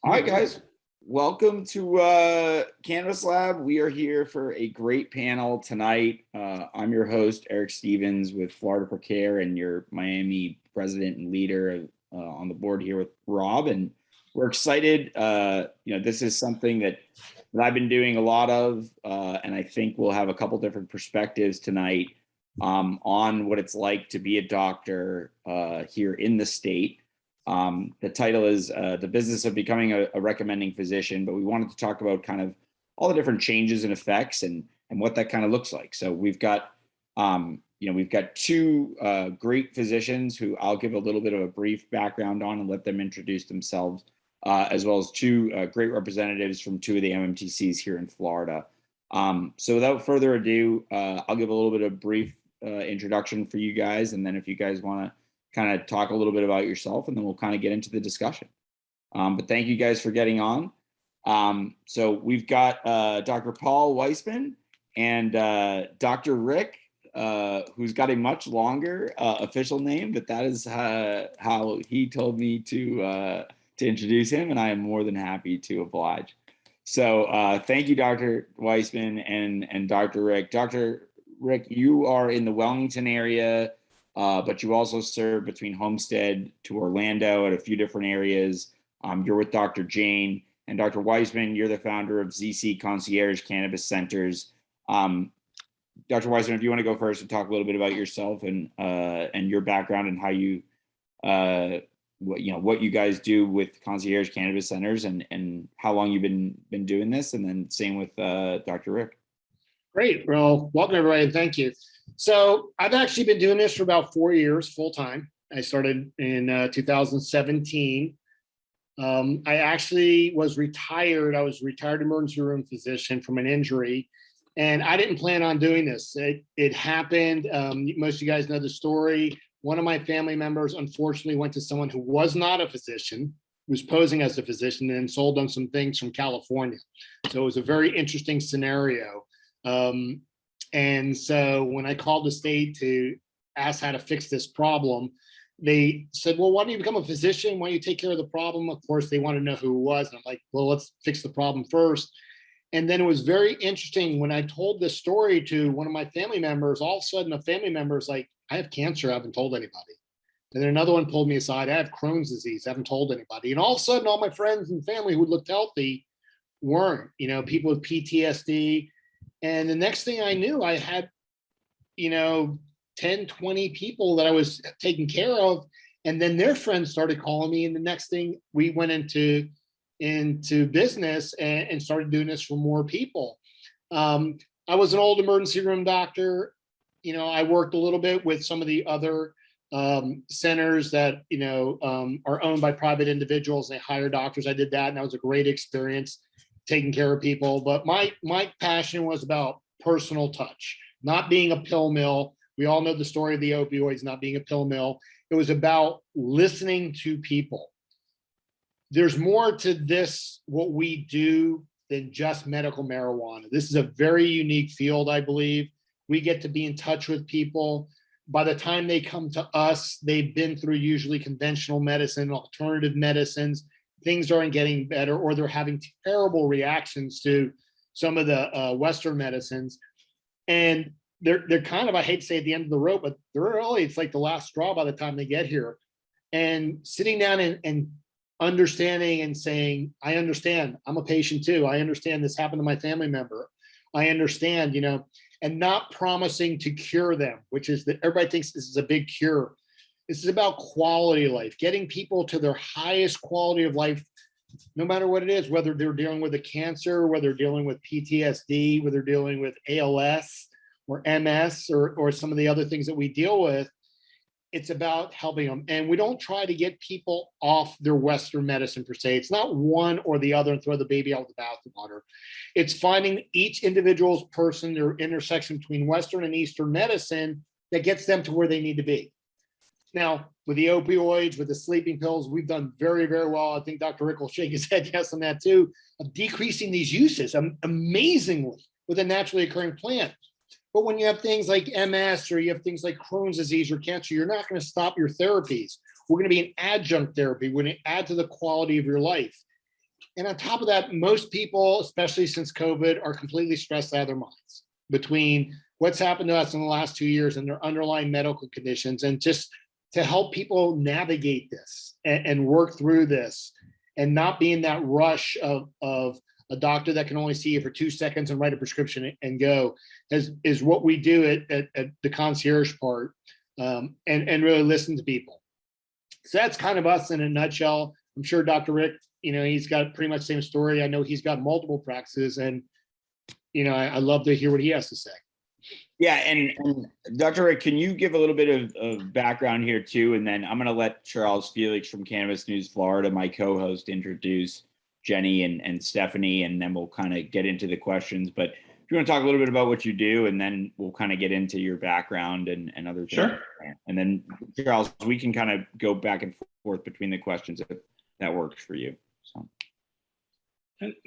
All right, guys, welcome to Cannabis Lab. We are here for a great panel tonight. I'm your host, Eric Stevens with Florida for Care and your Miami president and leader on the board here with Rob. And we're excited. This is something that I've been doing a lot of, and I think we'll have a couple different perspectives tonight on what it's like to be a doctor here in the state. The title is The Business of Becoming a Recommending Physician, but we wanted to talk about kind of all the different changes and effects and what that kind of looks like. So we've got two great physicians who I'll give a little bit of a brief background on and let them introduce themselves, as well as two great representatives from two of the MMTCs here in Florida. So without further ado, I'll give a little bit of brief introduction for you guys, and then if you guys want to kind of talk a little bit about yourself, and then we'll kind of get into the discussion. But thank you guys for getting on. So we've got Dr. Paul Weissman and Dr. Rick, who's got a much longer official name, but that is how he told me to introduce him, and I am more than happy to oblige. So thank you, Dr. Weissman and Dr. Rick. Dr. Rick, you are in the Wellington area, but you also serve between Homestead to Orlando at a few different areas. You're with Dr. Jane, and Dr. Weissman, you're the founder of ZC Concierge Cannabis Centers. Dr. Weissman, if you want to go first and talk a little bit about yourself and your background and how you, what you guys do with Concierge Cannabis Centers and how long you've been doing this, and then same with Dr. Rick. Great. Well, welcome everybody, and thank you. So I've actually been doing this for about 4 years full time. I started in 2017. I actually was retired. I was a retired emergency room physician from an injury, and I didn't plan on doing this. It happened. Most of you guys know the story. One of my family members unfortunately went to someone who was not a physician, who was posing as a physician, and sold them some things from California. So it was a very interesting scenario. And so when I called the state to ask how to fix this problem, they said, well, why don't you become a physician? Why don't you take care of the problem? Of course, they want to know who it was. And I'm like, well, let's fix the problem first. And then it was very interesting when I told this story to one of my family members. All of a sudden, a family member is like, I have cancer. I haven't told anybody. And then another one pulled me aside. I have Crohn's disease. I haven't told anybody. And all of a sudden, all my friends and family who looked healthy weren't, people with PTSD. And the next thing I knew, I had, 10, 20 people that I was taking care of. And then their friends started calling me. And the next thing, we went into business and started doing this for more people. I was an old emergency room doctor. I worked a little bit with some of the other centers that, are owned by private individuals. They hire doctors. I did that, and that was a great experience, taking care of people. But my passion was about personal touch, not being a pill mill. We all know the story of the opioids, not being a pill mill. It was about listening to people. There's more to this, what we do, than just medical marijuana. This is a very unique field, I believe. We get to be in touch with people. By the time they come to us, they've been through usually conventional medicine, alternative medicines. Things aren't getting better, or they're having terrible reactions to some of the Western medicines. And they're kind of, I hate to say, at the end of the rope, but it's like the last straw by the time they get here. And sitting down and understanding and saying, I understand, I'm a patient too. I understand this happened to my family member. I understand, and not promising to cure them, which is that everybody thinks this is a big cure. This is about quality of life, getting people to their highest quality of life, no matter what it is, whether they're dealing with a cancer, whether they're dealing with PTSD, whether they're dealing with ALS or MS or some of the other things that we deal with. It's about helping them. And we don't try to get people off their Western medicine per se. It's not one or the other and throw the baby out with the bathwater. It's finding each individual's person, their intersection between Western and Eastern medicine that gets them to where they need to be. Now, with the opioids, with the sleeping pills, we've done very, very well. I think Dr. Rick will shake his head yes on that too, of decreasing these uses amazingly with a naturally occurring plant. But when you have things like MS or you have things like Crohn's disease or cancer, you're not going to stop your therapies. We're going to be an adjunct therapy. We're going to add to the quality of your life. And on top of that, most people, especially since COVID, are completely stressed out of their minds between what's happened to us in the last 2 years and their underlying medical conditions. And just to help people navigate this and work through this and not be in that rush of a doctor that can only see you for 2 seconds and write a prescription and go, is what we do at the concierge part, and really listen to people. So that's kind of us in a nutshell. I'm sure Dr. Rick, he's got pretty much the same story. I know he's got multiple practices, and I love to hear what he has to say. Yeah, and Dr. Rick, can you give a little bit of background here too? And then I'm going to let Charles Felix from Cannabis News Florida, my co-host, introduce Jenni and Stephanie, and then we'll kind of get into the questions. But if you want to talk a little bit about what you do, and then we'll kind of get into your background and other things. Sure. And then, Charles, we can kind of go back and forth between the questions if that works for you.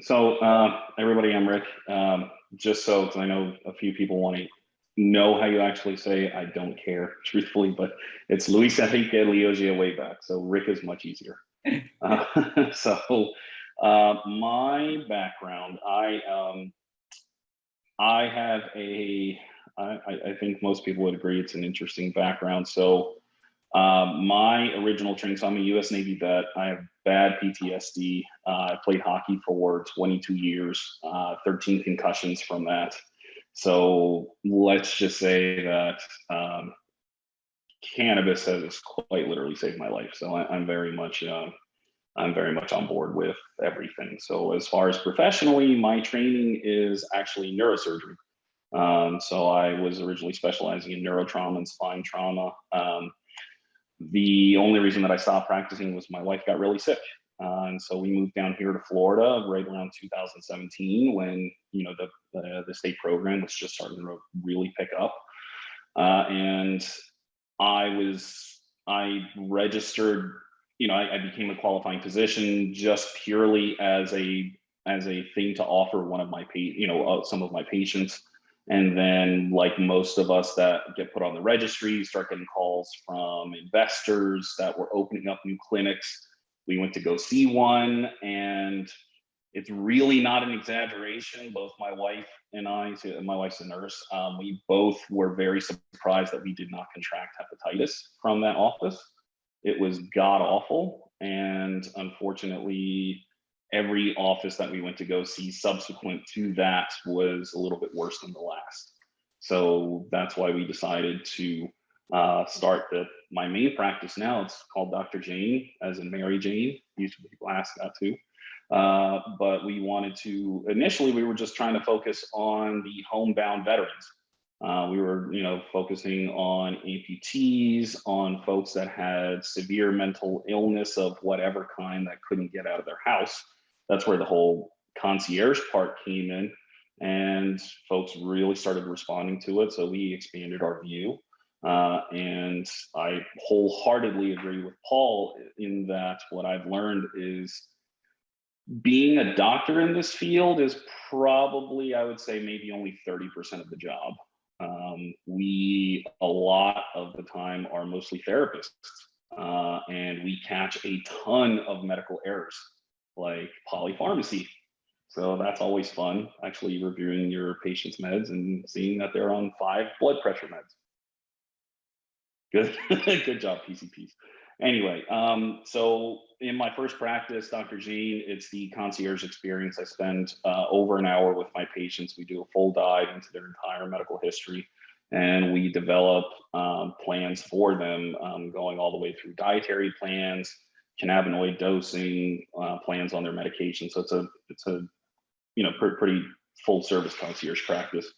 So everybody, I'm Rick. Just so I know a few people want to know how you actually say, I don't care, truthfully, but it's Luis Enrique Liogia way back. So Rick is much easier. My background, I have I think most people would agree it's an interesting background. So my original training, so I'm a US Navy vet. I have bad PTSD. I played hockey for 22 years, 13 concussions from that. So let's just say that cannabis has quite literally saved my life. So I'm very much on board with everything. So as far as professionally, my training is actually neurosurgery. So I was originally specializing in neurotrauma and spine trauma. The only reason that I stopped practicing was my wife got really sick. And so we moved down here to Florida right around 2017 when, the state program was just starting to really pick up. And I registered, I became a qualifying physician just purely as a thing to offer one of my some of my patients. And then, like most of us that get put on the registry, start getting calls from investors that were opening up new clinics. We went to go see one, and it's really not an exaggeration. Both my wife and I, my wife's a nurse, we both were very surprised that we did not contract hepatitis from that office. It was god awful. And unfortunately, every office that we went to go see subsequent to that was a little bit worse than the last. So that's why we decided to start my main practice now. It's called Dr. Jane, as in Mary Jane. Usually people ask that too. But we wanted to, initially we were just trying to focus on the homebound veterans. We were, focusing on amputees, on folks that had severe mental illness of whatever kind that couldn't get out of their house. That's where the whole concierge part came in, and folks really started responding to it. So we expanded our view. And I wholeheartedly agree with Paul in that what I've learned is being a doctor in this field is probably, I would say, maybe only 30% of the job. We, a lot of the time, are mostly therapists, and we catch a ton of medical errors, like polypharmacy. So that's always fun, actually reviewing your patient's meds and seeing that they're on 5 blood pressure meds. Good, good job, PCPs. Anyway, so in my first practice, Dr. Jean, it's the concierge experience. I spend over an hour with my patients. We do a full dive into their entire medical history, and we develop plans for them, going all the way through dietary plans, cannabinoid dosing, plans on their medication. So it's a pretty full service concierge practice.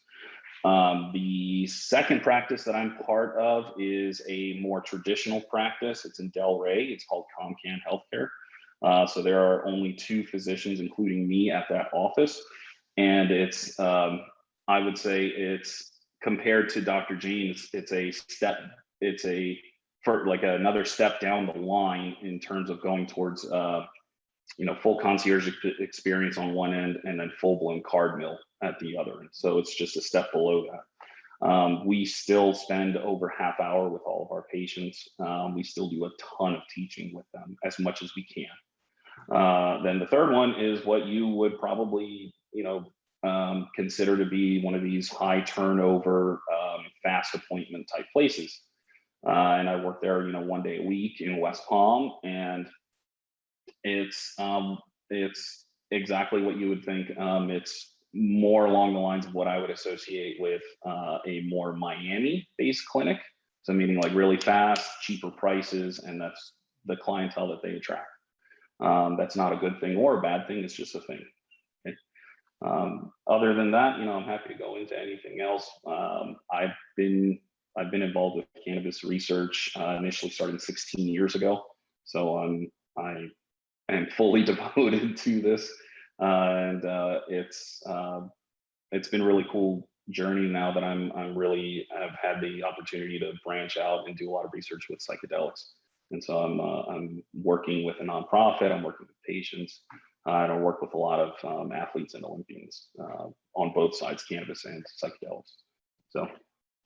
The second practice that I'm part of is a more traditional practice. It's in Delray. It's called ComCan Healthcare. So there are only 2 physicians, including me, at that office. And it's, I would say it's, compared to Dr. Jean, it's another step down the line in terms of going towards, full concierge experience on one end and then full blown card mill at the other end. So it's just a step below that. We still spend over half hour with all of our patients. We still do a ton of teaching with them as much as we can. Then the third one is what you would probably, consider to be one of these high turnover, fast appointment type places. And I work there, 1 day a week in West Palm, and it's exactly what you would think. It's more along the lines of what I would associate with a more Miami-based clinic. So meaning like really fast, cheaper prices, and that's the clientele that they attract. That's not a good thing or a bad thing. It's just a thing. Okay? Other than that, I'm happy to go into anything else. I've been involved with cannabis research initially starting 16 years ago. So I am fully devoted to this, and it's been a really cool journey now that I'm really have had the opportunity to branch out and do a lot of research with psychedelics. And so I'm working with a nonprofit. I'm working with patients. And I work with a lot of athletes and Olympians on both sides, cannabis and psychedelics. So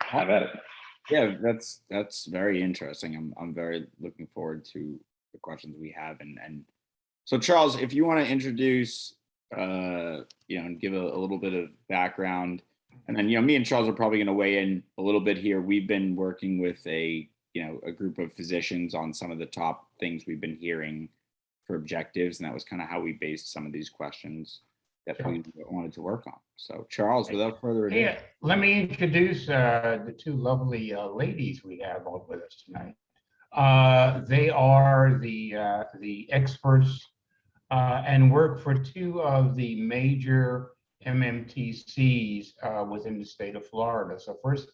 have at it. Yeah, that's very interesting. I'm very looking forward to the questions we have. And so Charles, if you want to introduce, and give a little bit of background, and then, me and Charles are probably going to weigh in a little bit here. We've been working with a group of physicians on some of the top things we've been hearing for objectives, and that was kind of how we based some of these questions that we wanted to work on. So Charles, without further ado. Yeah, let me introduce the two lovely ladies we have on with us tonight. They are the experts and work for two of the major MMTCs within the state of Florida. So first,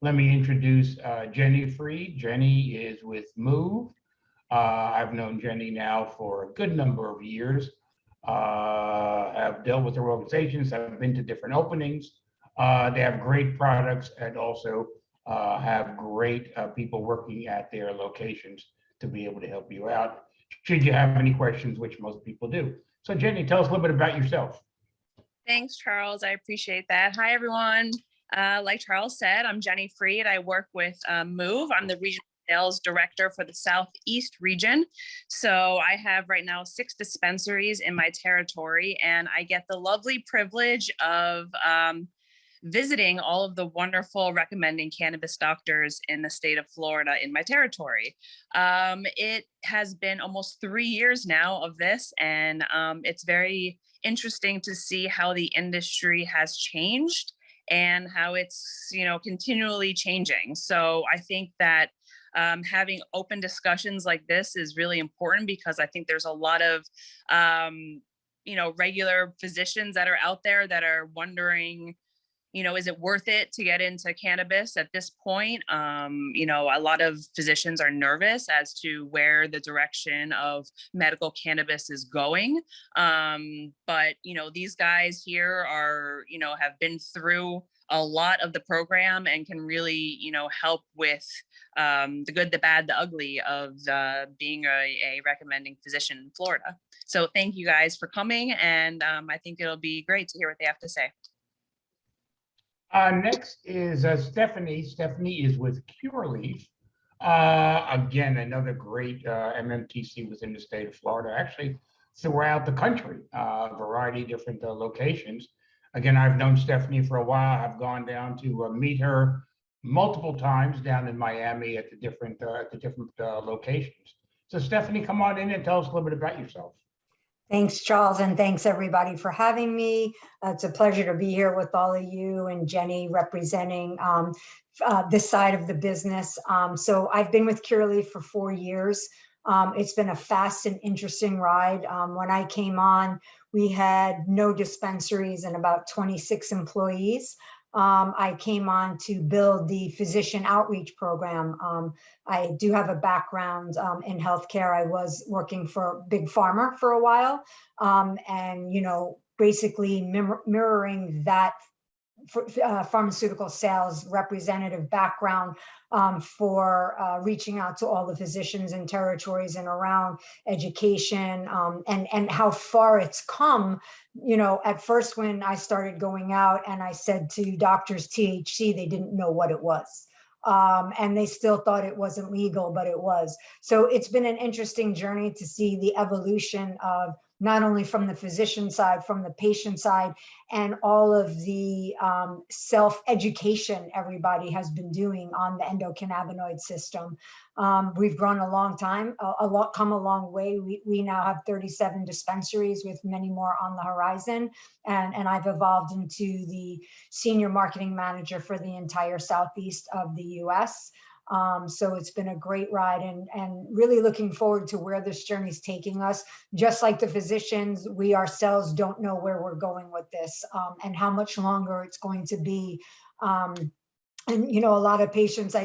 let me introduce Jenni Freed. Jenni is with Move. I've known Jenni now for a good number of years. Have dealt with their organizations, have been to different openings. They have great products and also have great people working at their locations to be able to help you out should you have any questions, which most people do. So Jenni, tell us a little bit about yourself. Thanks, Charles. I appreciate that. Hi, everyone. Like Charles said, I'm Jenni Freed. I work with Move. I'm the regional sales director for the Southeast region. So I have right now 6 dispensaries in my territory, and I get the lovely privilege of visiting all of the wonderful recommending cannabis doctors in the state of Florida in my territory. It has been almost 3 years now of this, and it's very interesting to see how the industry has changed and how it's, continually changing. So I think that having open discussions like this is really important, because I think there's a lot of, regular physicians that are out there that are wondering, is it worth it to get into cannabis at this point? A lot of physicians are nervous as to where the direction of medical cannabis is going. But, these guys here are, have been through a lot of the program and can really, help with the good, the bad, the ugly of being a recommending physician in Florida. So thank you guys for coming. And I think it'll be great to hear what they have to say. Next is Stephanie. Stephanie is with Curaleaf. Again, another great MMTC within the state of Florida, actually throughout the country, a variety of different locations. Again, I've known Stephanie for a while. I've gone down to meet her multiple times down in Miami at the different locations. So Stephanie, come on in and tell us a little bit about yourself. Thanks, Charles, and thanks everybody for having me. It's a pleasure to be here with all of you and Jenni representing this side of the business. So I've been with Curaleaf for 4 years. It's been a fast and interesting ride. When I came on, we had no dispensaries and about 26 employees. I came on to build the physician outreach program. I do have a background in healthcare. I was working for Big Pharma for a while, and basically mirroring that pharmaceutical sales representative background for reaching out to all the physicians and territories and around education and how far it's come. At first when I started going out and I said to doctors THC, they didn't know what it was. and they still thought it wasn't legal, but it was. So it's been an interesting journey to see the evolution of not only from the physician side, from the patient side, and all of the self-education everybody has been doing on the endocannabinoid system. We've grown a long time, come a long way. We now have 37 dispensaries with many more on the horizon. And I've evolved into the senior marketing manager for the entire Southeast of the US. So it's been a great ride, and really looking forward to where this journey is taking us. Just like the physicians, we ourselves don't know where we're going with this, and how much longer it's going to be. And, a lot of patients,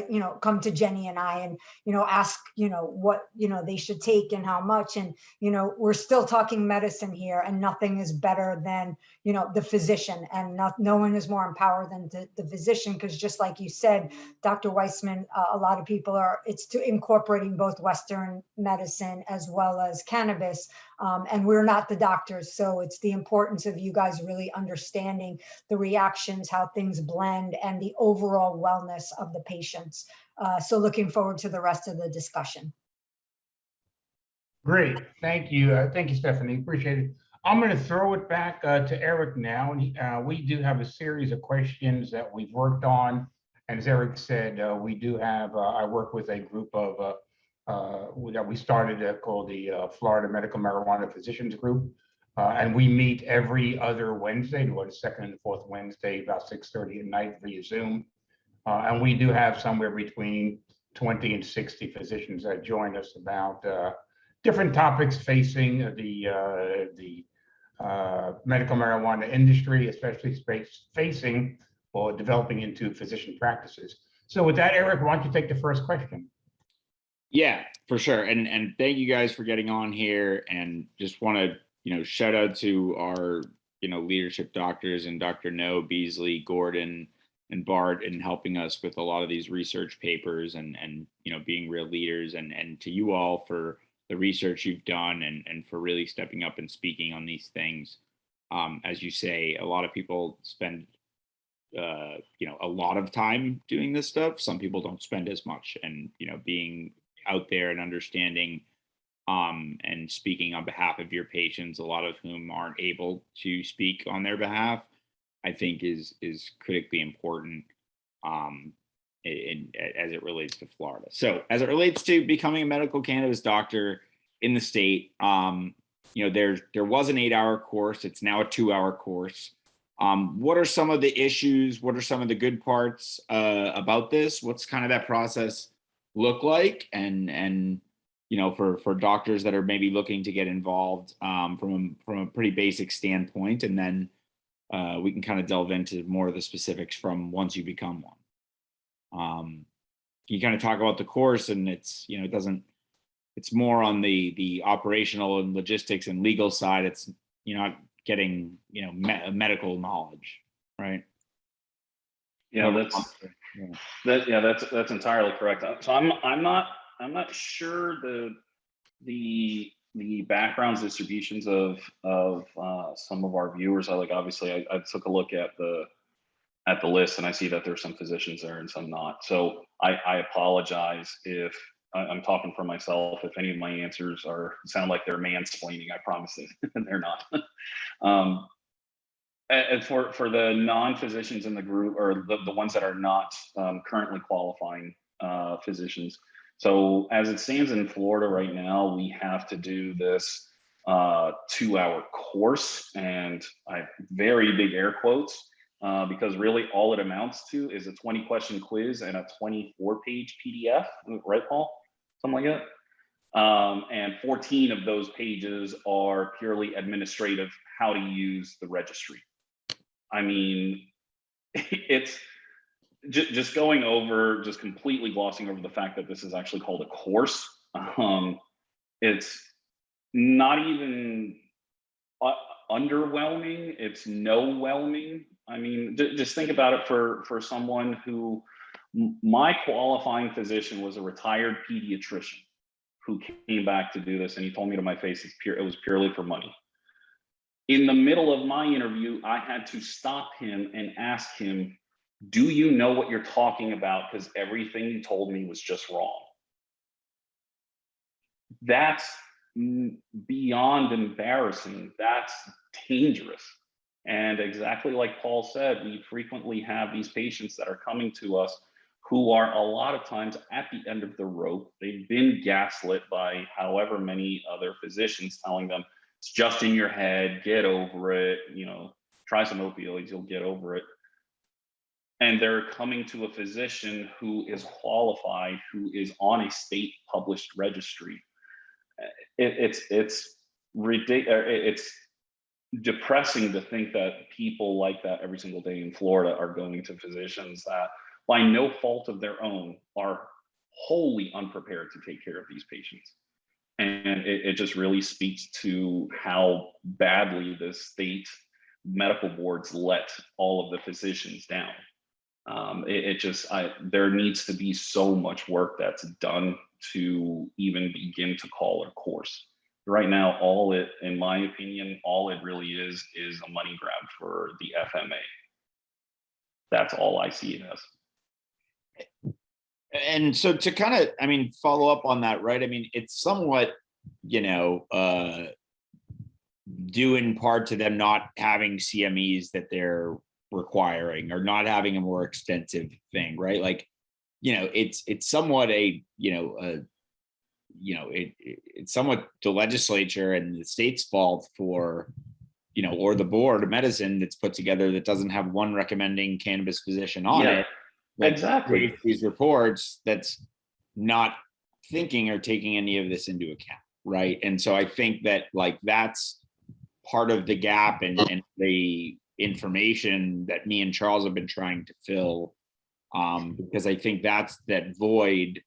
come to Jenni and I and, ask, what, they should take and how much. And, we're still talking medicine here, and nothing is better than, the physician, and no one is more empowered than the physician. Because just like you said, Dr. Weissman, a lot of people it's to incorporating both Western medicine as well as cannabis. And we're not the doctors. So it's the importance of you guys really understanding the reactions, how things blend, and the overall wellness of the patients. So looking forward to the rest of the discussion. Great, thank you. Thank you, Stephanie, appreciate it. I'm going to throw it back to Eric now. And we do have a series of questions that we've worked on. And as Eric said, we do have, I work with a group of, we started called the Florida Medical Marijuana Physicians Group. And we meet every other Wednesday, the second and fourth Wednesday, about 6:30 at night via Zoom. And we do have somewhere between 20 and 60 physicians that join us about different topics facing the medical marijuana industry, especially facing or developing into physician practices. So with that, Eric, why don't you take the first question? Yeah, for sure. And thank you guys for getting on here, and just want to, shout out to our, leadership doctors, and Dr. No, Beasley, Gordon, and Bart, in helping us with a lot of these research papers, and being real leaders, and to you all for the research you've done, and for really stepping up and speaking on these things. As you say, a lot of people spend a lot of time doing this stuff. Some people don't spend as much, and being out there and understanding and speaking on behalf of your patients, a lot of whom aren't able to speak on their behalf, I think is critically important as it relates to Florida. So as it relates to becoming a medical cannabis doctor in the state, there was an 8-hour course. It's now a 2-hour course. What are some of the issues? What are some of the good parts about this? What's kind of that process look like? And for doctors that are maybe looking to get involved from a pretty basic standpoint, and then we can kind of delve into more of the specifics from once you become one. You kind of talk about the course, and it's more on the operational and logistics and legal side. It's not getting medical knowledge, right? Yeah, that's entirely correct. So I'm not sure the backgrounds distributions of some of our viewers. Obviously I took a look at the list, and I see that there's some physicians there and some not. So I apologize if I'm talking for myself. If any of my answers sound like they're mansplaining, I promise that they're not. And for the non-physicians in the group, or the ones that are not currently qualifying physicians. So as it stands in Florida right now, we have to do this 2-hour course, and I have very big air quotes because really all it amounts to is a 20-question quiz and a 24-page PDF, right, Paul? Something like that. And 14 of those pages are purely administrative, how to use the registry. I mean, it's just going over, just completely glossing over the fact that this is actually called a course. It's not even underwhelming, it's no-whelming. I mean, just think about it for someone who, my qualifying physician was a retired pediatrician who came back to do this, and he told me to my face, it was purely for money. In the middle of my interview, I had to stop him and ask him, Do you know what you're talking about? Because everything you told me was just wrong. That's beyond embarrassing. That's dangerous. And exactly like Paul said, we frequently have these patients that are coming to us who are a lot of times at the end of the rope. They've been gaslit by however many other physicians telling them, it's just in your head, get over it, you know, try some opioids, you'll get over it. And they're coming to a physician who is qualified, who is on a state published registry. It's ridiculous. It's depressing to think that people like that every single day in Florida are going to physicians that, by no fault of their own, are wholly unprepared to take care of these patients. And it just really speaks to how badly the state medical boards let all of the physicians down. There needs to be so much work that's done to even begin to call it a course. Right now, in my opinion, all it really is a money grab for the FMA. That's all I see it as. And so to kind of, I mean, follow up on that, right? I mean, it's somewhat, you know, due in part to them not having CMEs that they're requiring, or not having a more extensive thing, right? Like, you know, it's somewhat it's somewhat the legislature and the state's fault for, you know, or the board of medicine that's put together that doesn't have one recommending cannabis physician on it. Exactly. These reports that's not thinking or taking any of this into account, right? And so I think that, like, that's part of the gap and the information that me and Charles have been trying to fill, because I think that's that void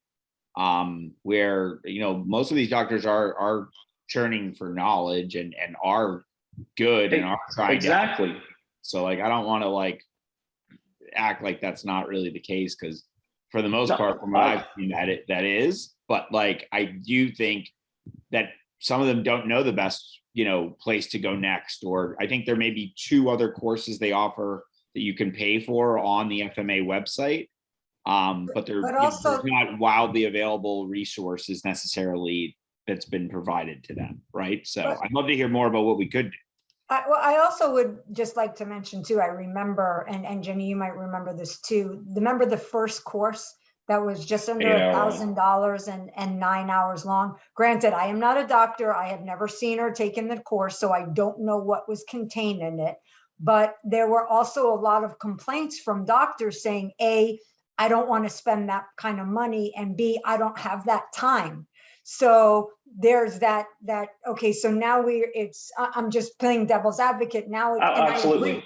where, you know, most of these doctors are churning for knowledge and are good and are trying exactly. So, like, I don't want to like act like that's not really the case, because for the most part, from what I've seen, that is. But, like, I do think that some of them don't know the best, you know, place to go next. Or I think there may be 2 other courses they offer that you can pay for on the FMA website. But there's not wildly available resources necessarily that's been provided to them, right? So I'd love to hear more about what we could do. I also would just like to mention too, I remember, and Jenni, you might remember this too. Remember the first course that was just under $1,000 and 9 hours long? Granted, I am not a doctor. I have never seen or taken the course, so I don't know what was contained in it. But there were also a lot of complaints from doctors saying, A, I don't want to spend that kind of money, and B, I don't have that time. So there's that, okay, so now I'm just playing devil's advocate now. Absolutely. I agree.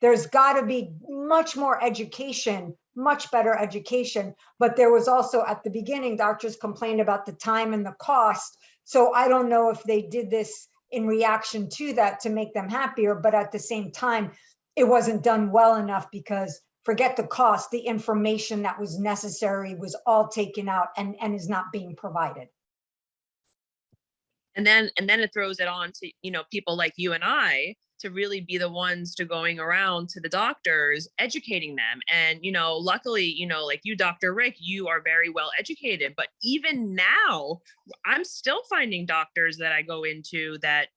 There's got to be much more education, much better education. But there was also, at the beginning, doctors complained about the time and the cost. So I don't know if they did this in reaction to that to make them happier, but at the same time, it wasn't done well enough, because forget the cost, the information that was necessary was all taken out and is not being provided. And then it throws it on to, you know, people like you and I to really be the ones to going around to the doctors, educating them. And, you know, luckily, you know, like you, Dr. Rick, you are very well educated, but even now I'm still finding doctors that I go into that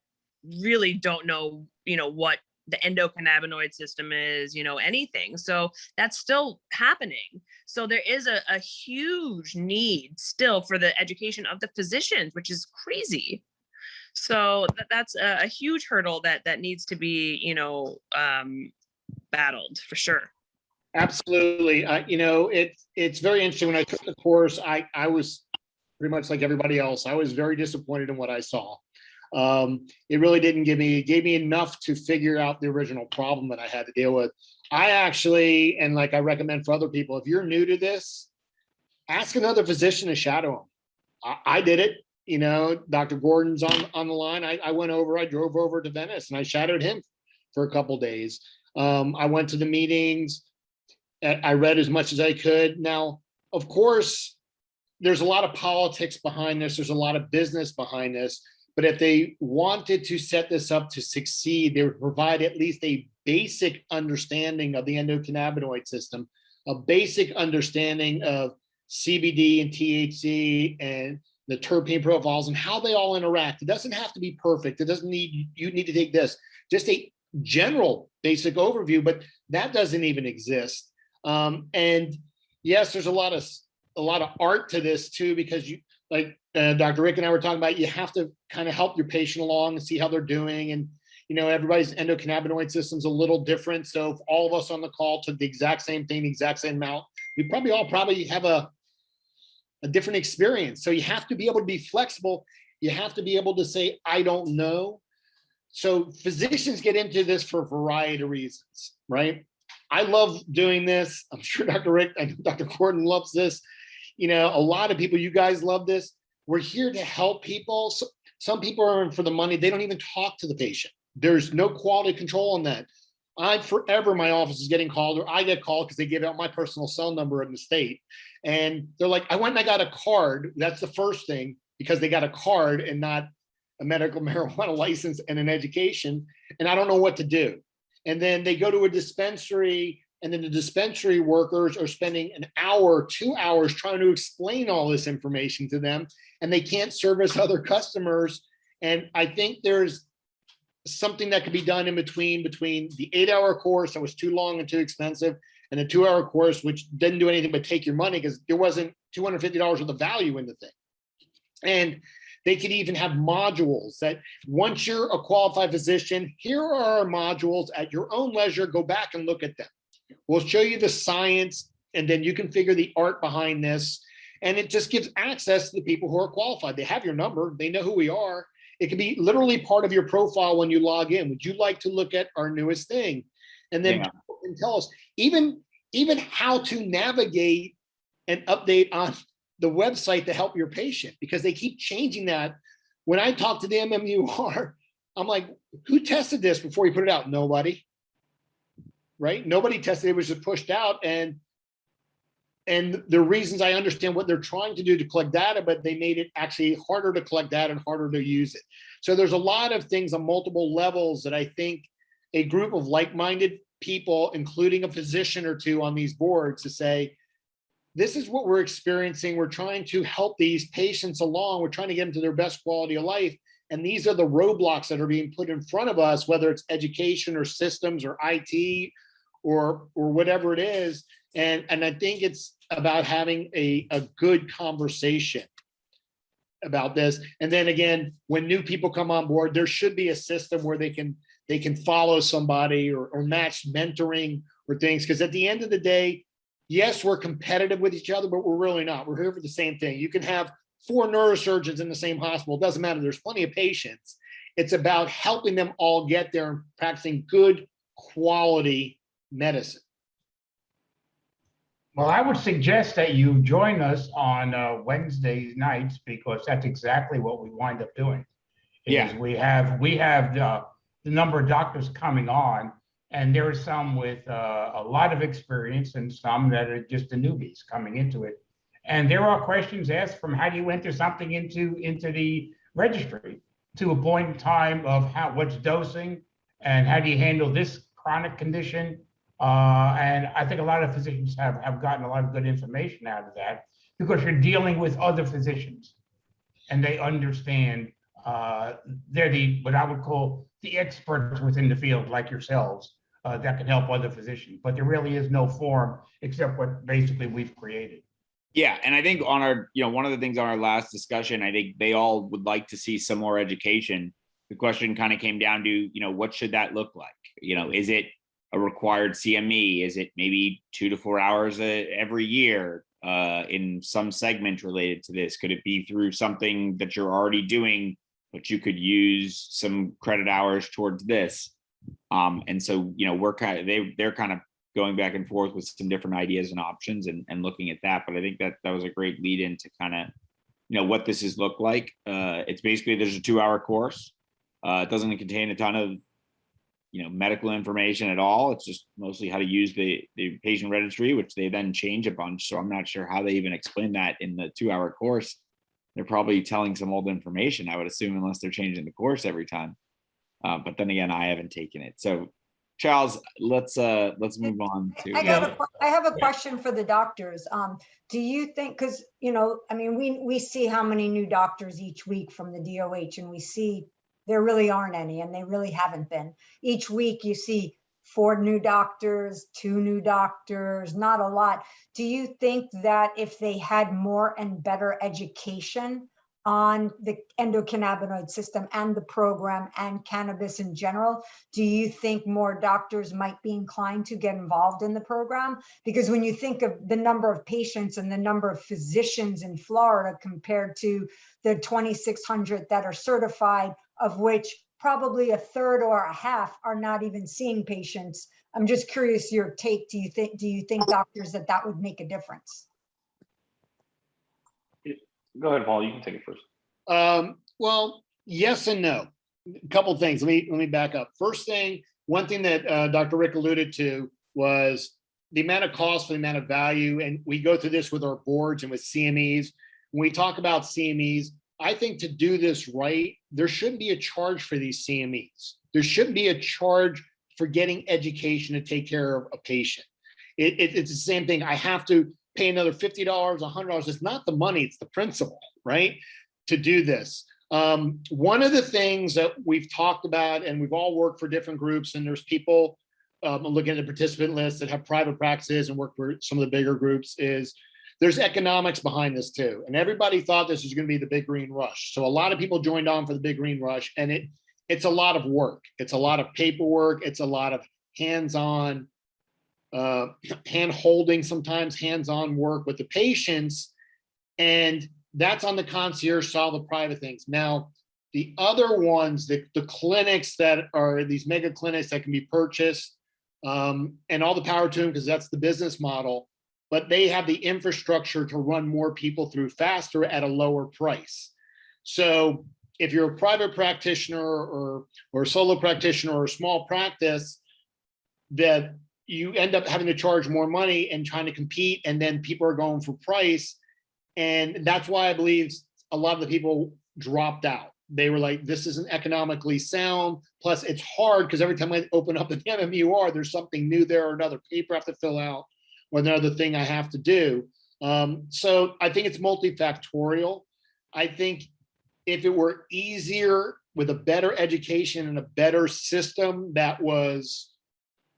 really don't know, you know, what the endocannabinoid system is, you know, anything. So that's still happening. So there is a huge need still for the education of the physicians, which is crazy. So that's a huge hurdle that needs to be, you know, battled for sure. Absolutely. You know, it's very interesting. When I took the course, I was pretty much like everybody else. I was very disappointed in what I saw. It really didn't gave me enough to figure out the original problem that I had to deal with. I actually, and like I recommend for other people, if you're new to this, ask another physician to shadow them. I did it. You know, Dr. Gordon's on the line. I drove over to Venice and I shadowed him for a couple of days. I went to the meetings. I read as much as I could. Now, of course, there's a lot of politics behind this. There's a lot of business behind this. But if they wanted to set this up to succeed, they would provide at least a basic understanding of the endocannabinoid system, a basic understanding of CBD and THC and the terpene profiles and how they all interact. It doesn't have to be perfect. It doesn't need, you need to take this, just a general basic overview, but that doesn't even exist. And yes, there's a lot of art to this too, because you, like Dr. Rick and I were talking about, you have to kind of help your patient along and see how they're doing. And, you know, everybody's endocannabinoid system's a little different. So if all of us on the call took the exact same thing, the exact same amount, we probably all have a different experience. So you have to be able to be flexible. You have to be able to say, I don't know. So physicians get into this for a variety of reasons, right? I love doing this. I'm sure Dr. Rick and Dr. Gordon loves this. You know, a lot of people, you guys love this. We're here to help people. So some people are in for the money. They don't even talk to the patient. There's no quality control on that. Forever, my office is getting called, or I get called because they give out my personal cell number in the state. And they're like, I went and I got a card. That's the first thing, because they got a card and not a medical marijuana license and an education. And I don't know what to do. And then they go to a dispensary, and then the dispensary workers are spending an hour, 2 hours trying to explain all this information to them, and they can't service other customers. And I think there's something that could be done in between the 8-hour course that was too long and too expensive, and the 2-hour course, which didn't do anything but take your money because there wasn't $250 worth of value in the thing. And they could even have modules that once you're a qualified physician, here are our modules at your own leisure, go back and look at them. We'll show you the science, and then you can figure the art behind this. And it just gives access to the people who are qualified. They have your number, they know who we are. It can be literally part of your profile when you log in. Would you like to look at our newest thing? And then people can tell us even how to navigate and update on the website to help your patient, because they keep changing that. When I talk to the MMUR, I'm like, who tested this before you put it out? Nobody, right? Nobody tested it, was just pushed out. And the reasons, I understand what they're trying to do to collect data, but they made it actually harder to collect data and harder to use it. So there's a lot of things on multiple levels that I think a group of like-minded people, including a physician or two on these boards, to say, this is what we're experiencing. We're trying to help these patients along. We're trying to get them to their best quality of life. And these are the roadblocks that are being put in front of us, whether it's education or systems or IT or whatever it is. And I think it's about having a good conversation about this. And then again, when new people come on board, there should be a system where they can follow somebody or match mentoring or things. Because at the end of the day, yes, we're competitive with each other, but we're really not. We're here for the same thing. You can have 4 neurosurgeons in the same hospital. It doesn't matter. There's plenty of patients. It's about helping them all get there and practicing good quality medicine. Well, I would suggest that you join us on Wednesday nights, because that's exactly what we wind up doing. Yeah. We have the number of doctors coming on, and there are some with a lot of experience and some that are just the newbies coming into it. And there are questions asked from how do you enter something into the registry, to a point in time of what's dosing and how do you handle this chronic condition. And I think a lot of physicians have gotten a lot of good information out of that, because you're dealing with other physicians and they understand. They're what I would call the experts within the field, like yourselves, that can help other physicians. But there really is no form except what basically we've created. Yeah, and I think on our, one of the things on our last discussion, I think they all would like to see some more education. The question kind of came down to, what should that look like? Is it a required CME? Is it maybe 2 to 4 hours every year in some segment related to this? Could it be through something that you're already doing, but you could use some credit hours towards this? And so, we're they're kind of going back and forth with some different ideas and options and looking at that. But I think that was a great lead in to kind of, what this is look like. It's basically, there's a 2-hour course. It doesn't contain a ton of, medical information at all. It's just mostly how to use the patient registry, which they then change a bunch. So I'm not sure how they even explain that in the 2-hour course. They're probably telling some old information, I would assume, unless they're changing the course every time. But then again, I haven't taken it. So Charles, let's move on to. I have a question for the doctors. Do you think, because, you know, I mean, we see how many new doctors each week from the DOH, and we see there really aren't any, and they really haven't been. Each week you see 4 new doctors, 2 new doctors, not a lot. Do you think that if they had more and better education on the endocannabinoid system and the program and cannabis in general, do you think more doctors might be inclined to get involved in the program? Because when you think of the number of patients and the number of physicians in Florida compared to the 2,600 that are certified, of which probably a third or a half are not even seeing patients, I'm just curious your take. Do you think doctors that would make a difference? Go ahead, Paul. You can take it first. Well, yes and no. A couple of things. Let me back up. First thing, one thing that Dr. Rick alluded to was the amount of cost for the amount of value. And we go through this with our boards and with CMEs. When we talk about CMEs, I think to do this right, there shouldn't be a charge for these CMEs. There shouldn't be a charge for getting education to take care of a patient. It's the same thing. I have to pay another $50, $100. It's not the money, it's the principle, right? To do this. One of the things that we've talked about, and we've all worked for different groups, and there's people looking at the participant list that have private practices and work for some of the bigger groups, is there's economics behind this too. And everybody thought this was going to be the big green rush. So a lot of people joined on for the big green rush, and it's a lot of work. It's a lot of paperwork. It's a lot of hands-on, hand-holding, sometimes hands-on work with the patients. And that's on the concierge side of the private things. Now, the other ones, the clinics that are these mega clinics that can be purchased, and all the power to them, because that's the business model, but they have the infrastructure to run more people through faster at a lower price. So if you're a private practitioner or a solo practitioner or a small practice, that you end up having to charge more money and trying to compete, and then people are going for price. And that's why I believe a lot of the people dropped out. They were like, this isn't economically sound. Plus it's hard because every time I open up an MMUR, there's something new there, or another paper I have to fill out, or another thing I have to do. So I think it's multifactorial. I think if it were easier with a better education and a better system that was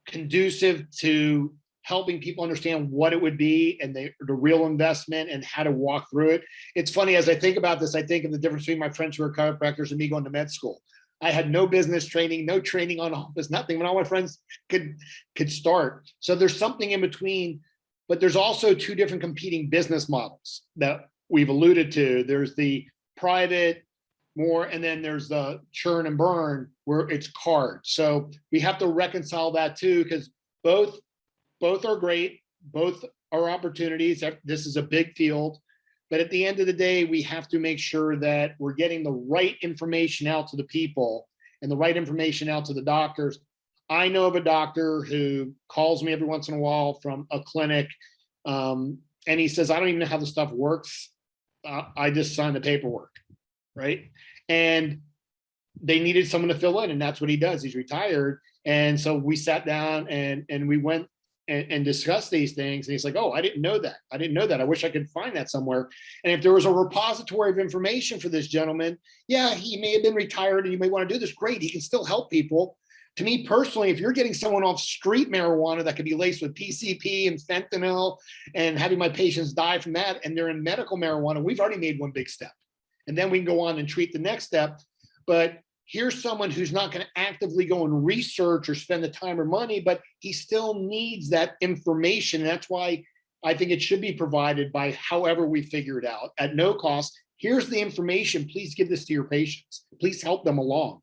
conducive to helping people understand what it would be and the real investment and how to walk through it. It's funny, as I think about this, I think of the difference between my friends who are chiropractors and me going to med school. I had no business training, no training on office, nothing, when all my friends could start. So there's something in between, but there's also 2 different competing business models that we've alluded to. There's the private more, and then there's the churn and burn where it's card. So we have to reconcile that too, because both are great, both are opportunities. This is a big field, but at the end of the day, we have to make sure that we're getting the right information out to the people and the right information out to the doctors. I know of a doctor who calls me every once in a while from a clinic, and he says, I don't even know how the stuff works. I just signed the paperwork, right? And they needed someone to fill in, and that's what he does. He's retired. And so we sat down and we went and discuss these things. And he's like, oh, I didn't know that. I didn't know that. I wish I could find that somewhere. And if there was a repository of information for this gentleman, yeah, he may have been retired and you may want to do this. Great. He can still help people. To me personally, if you're getting someone off street marijuana that could be laced with PCP and fentanyl and having my patients die from that, and they're in medical marijuana, we've already made one big step. And then we can go on and treat the next step. But here's someone who's not going to actively go and research or spend the time or money, but he still needs that information. And that's why I think it should be provided by however we figure it out at no cost. Here's the information. Please give this to your patients. Please help them along.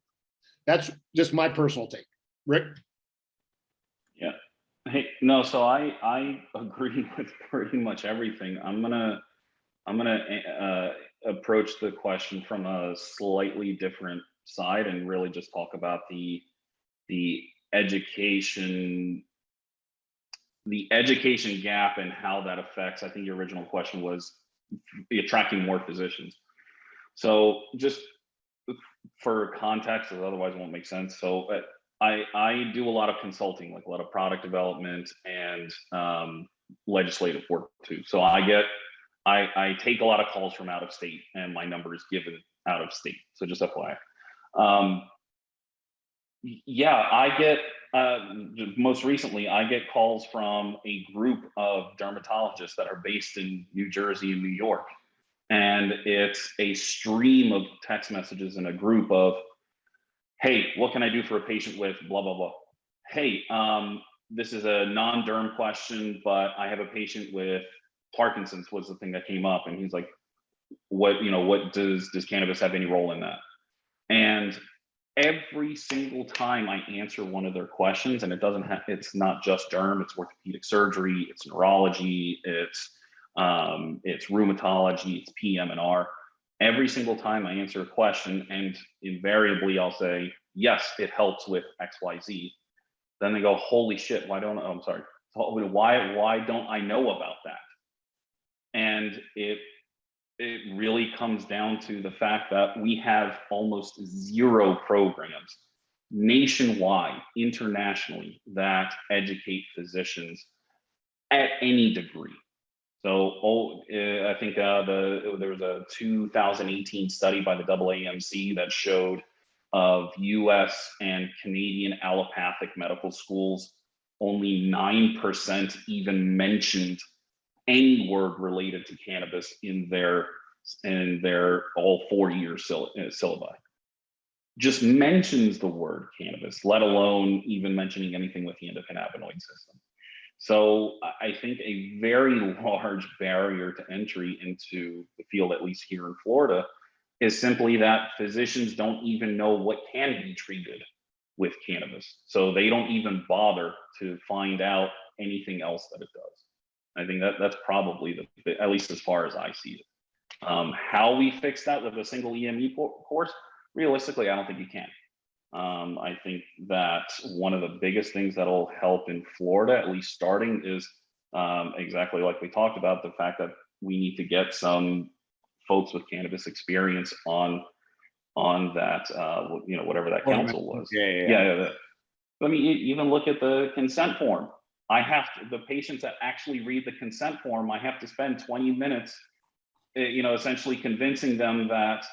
That's just my personal take. Rick? Yeah. Hey, no, so I agree with pretty much everything. I'm gonna approach the question from a slightly different side and really just talk about the education gap and how that affects. I think your original question was attracting more physicians. So just for context, because otherwise it won't make sense. So I do a lot of consulting, like a lot of product development and legislative work too. So I take a lot of calls from out of state, and my number is given out of state. So just FYI. Yeah, I get most recently I get calls from a group of dermatologists that are based in New Jersey and New York, and it's a stream of text messages in a group of, hey, what can I do for a patient with blah blah blah? Hey, this is a non-derm question, but I have a patient with Parkinson's was the thing that came up, and he's like, what does cannabis have any role in that? And every single time I answer one of their questions, and it's not just derm, it's orthopedic surgery, it's neurology, it's rheumatology, it's PM&R. Every single time I answer a question, and invariably I'll say, yes, it helps with XYZ. Then they go, holy shit, why don't I know about that? And it really comes down to the fact that we have almost zero programs nationwide, internationally, that educate physicians at any degree. So I think there was a 2018 study by the AAMC that showed of US and Canadian allopathic medical schools, only 9% even mentioned any word related to cannabis in their all 4-year syllabi. Just mentions the word cannabis, let alone even mentioning anything with the endocannabinoid system. So I think a very large barrier to entry into the field, at least here in Florida, is simply that physicians don't even know what can be treated with cannabis. So they don't even bother to find out anything else that it does. I think that's probably at least as far as I see it. How we fix that with a single EME course, realistically, I don't think you can. I think that one of the biggest things that'll help in Florida, at least starting, is exactly like we talked about, the fact that we need to get some folks with cannabis experience on that, whatever that council was. Yeah. I mean, even look at the consent form. The patients that actually read the consent form, I have to spend 20 minutes, essentially convincing them that,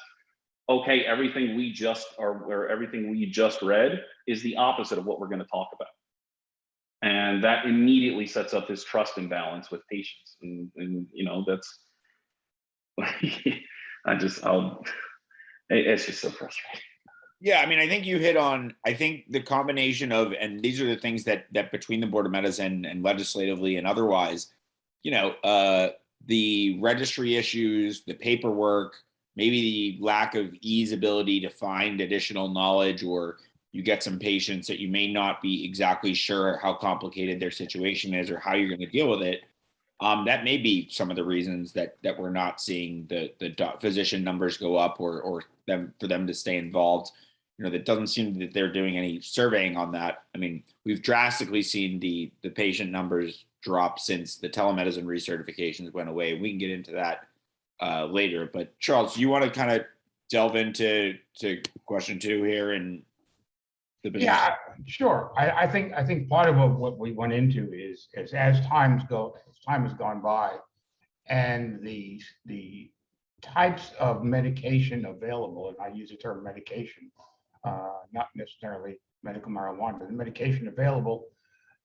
okay, everything we just read is the opposite of what we're going to talk about. And that immediately sets up this trust imbalance with patients. And that's, it's just so frustrating. Yeah, I mean, I think you hit on, I think the combination of, and these are the things that between the Board of Medicine and legislatively and otherwise, the registry issues, the paperwork, maybe the lack of ability to find additional knowledge, or you get some patients that you may not be exactly sure how complicated their situation is or how you're going to deal with it. That may be some of the reasons that we're not seeing the physician numbers go up or for them to stay involved. That doesn't seem that they're doing any surveying on that. I mean, we've drastically seen the patient numbers drop since the telemedicine recertifications went away. We can get into that later. But Charles, do you want to kind of delve into question 2 here and the business? Yeah, sure. I think part of what we went into is as time has gone by, and the types of medication available, and I use the term medication, not necessarily medical marijuana, but the medication available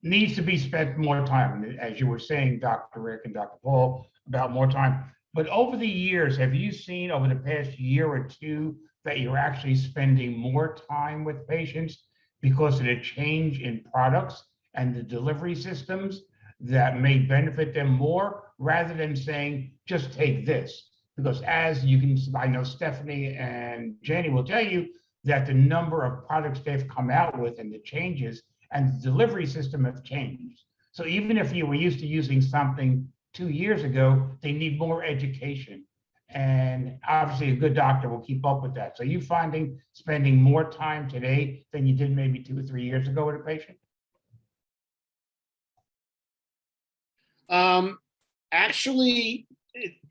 needs to be spent more time. As you were saying, Dr. Rick and Dr. Paul, about more time. But over the years, have you seen over the past year or two that you're actually spending more time with patients because of the change in products and the delivery systems that may benefit them more, rather than saying, just take this? Because as you can, I know Stephanie and Jenni will tell you that the number of products they've come out with and the changes and the delivery system have changed. So even if you were used to using something 2 years ago, they need more education. And obviously a good doctor will keep up with that. So you finding spending more time today than you did maybe 2 or 3 years ago with a patient? Actually,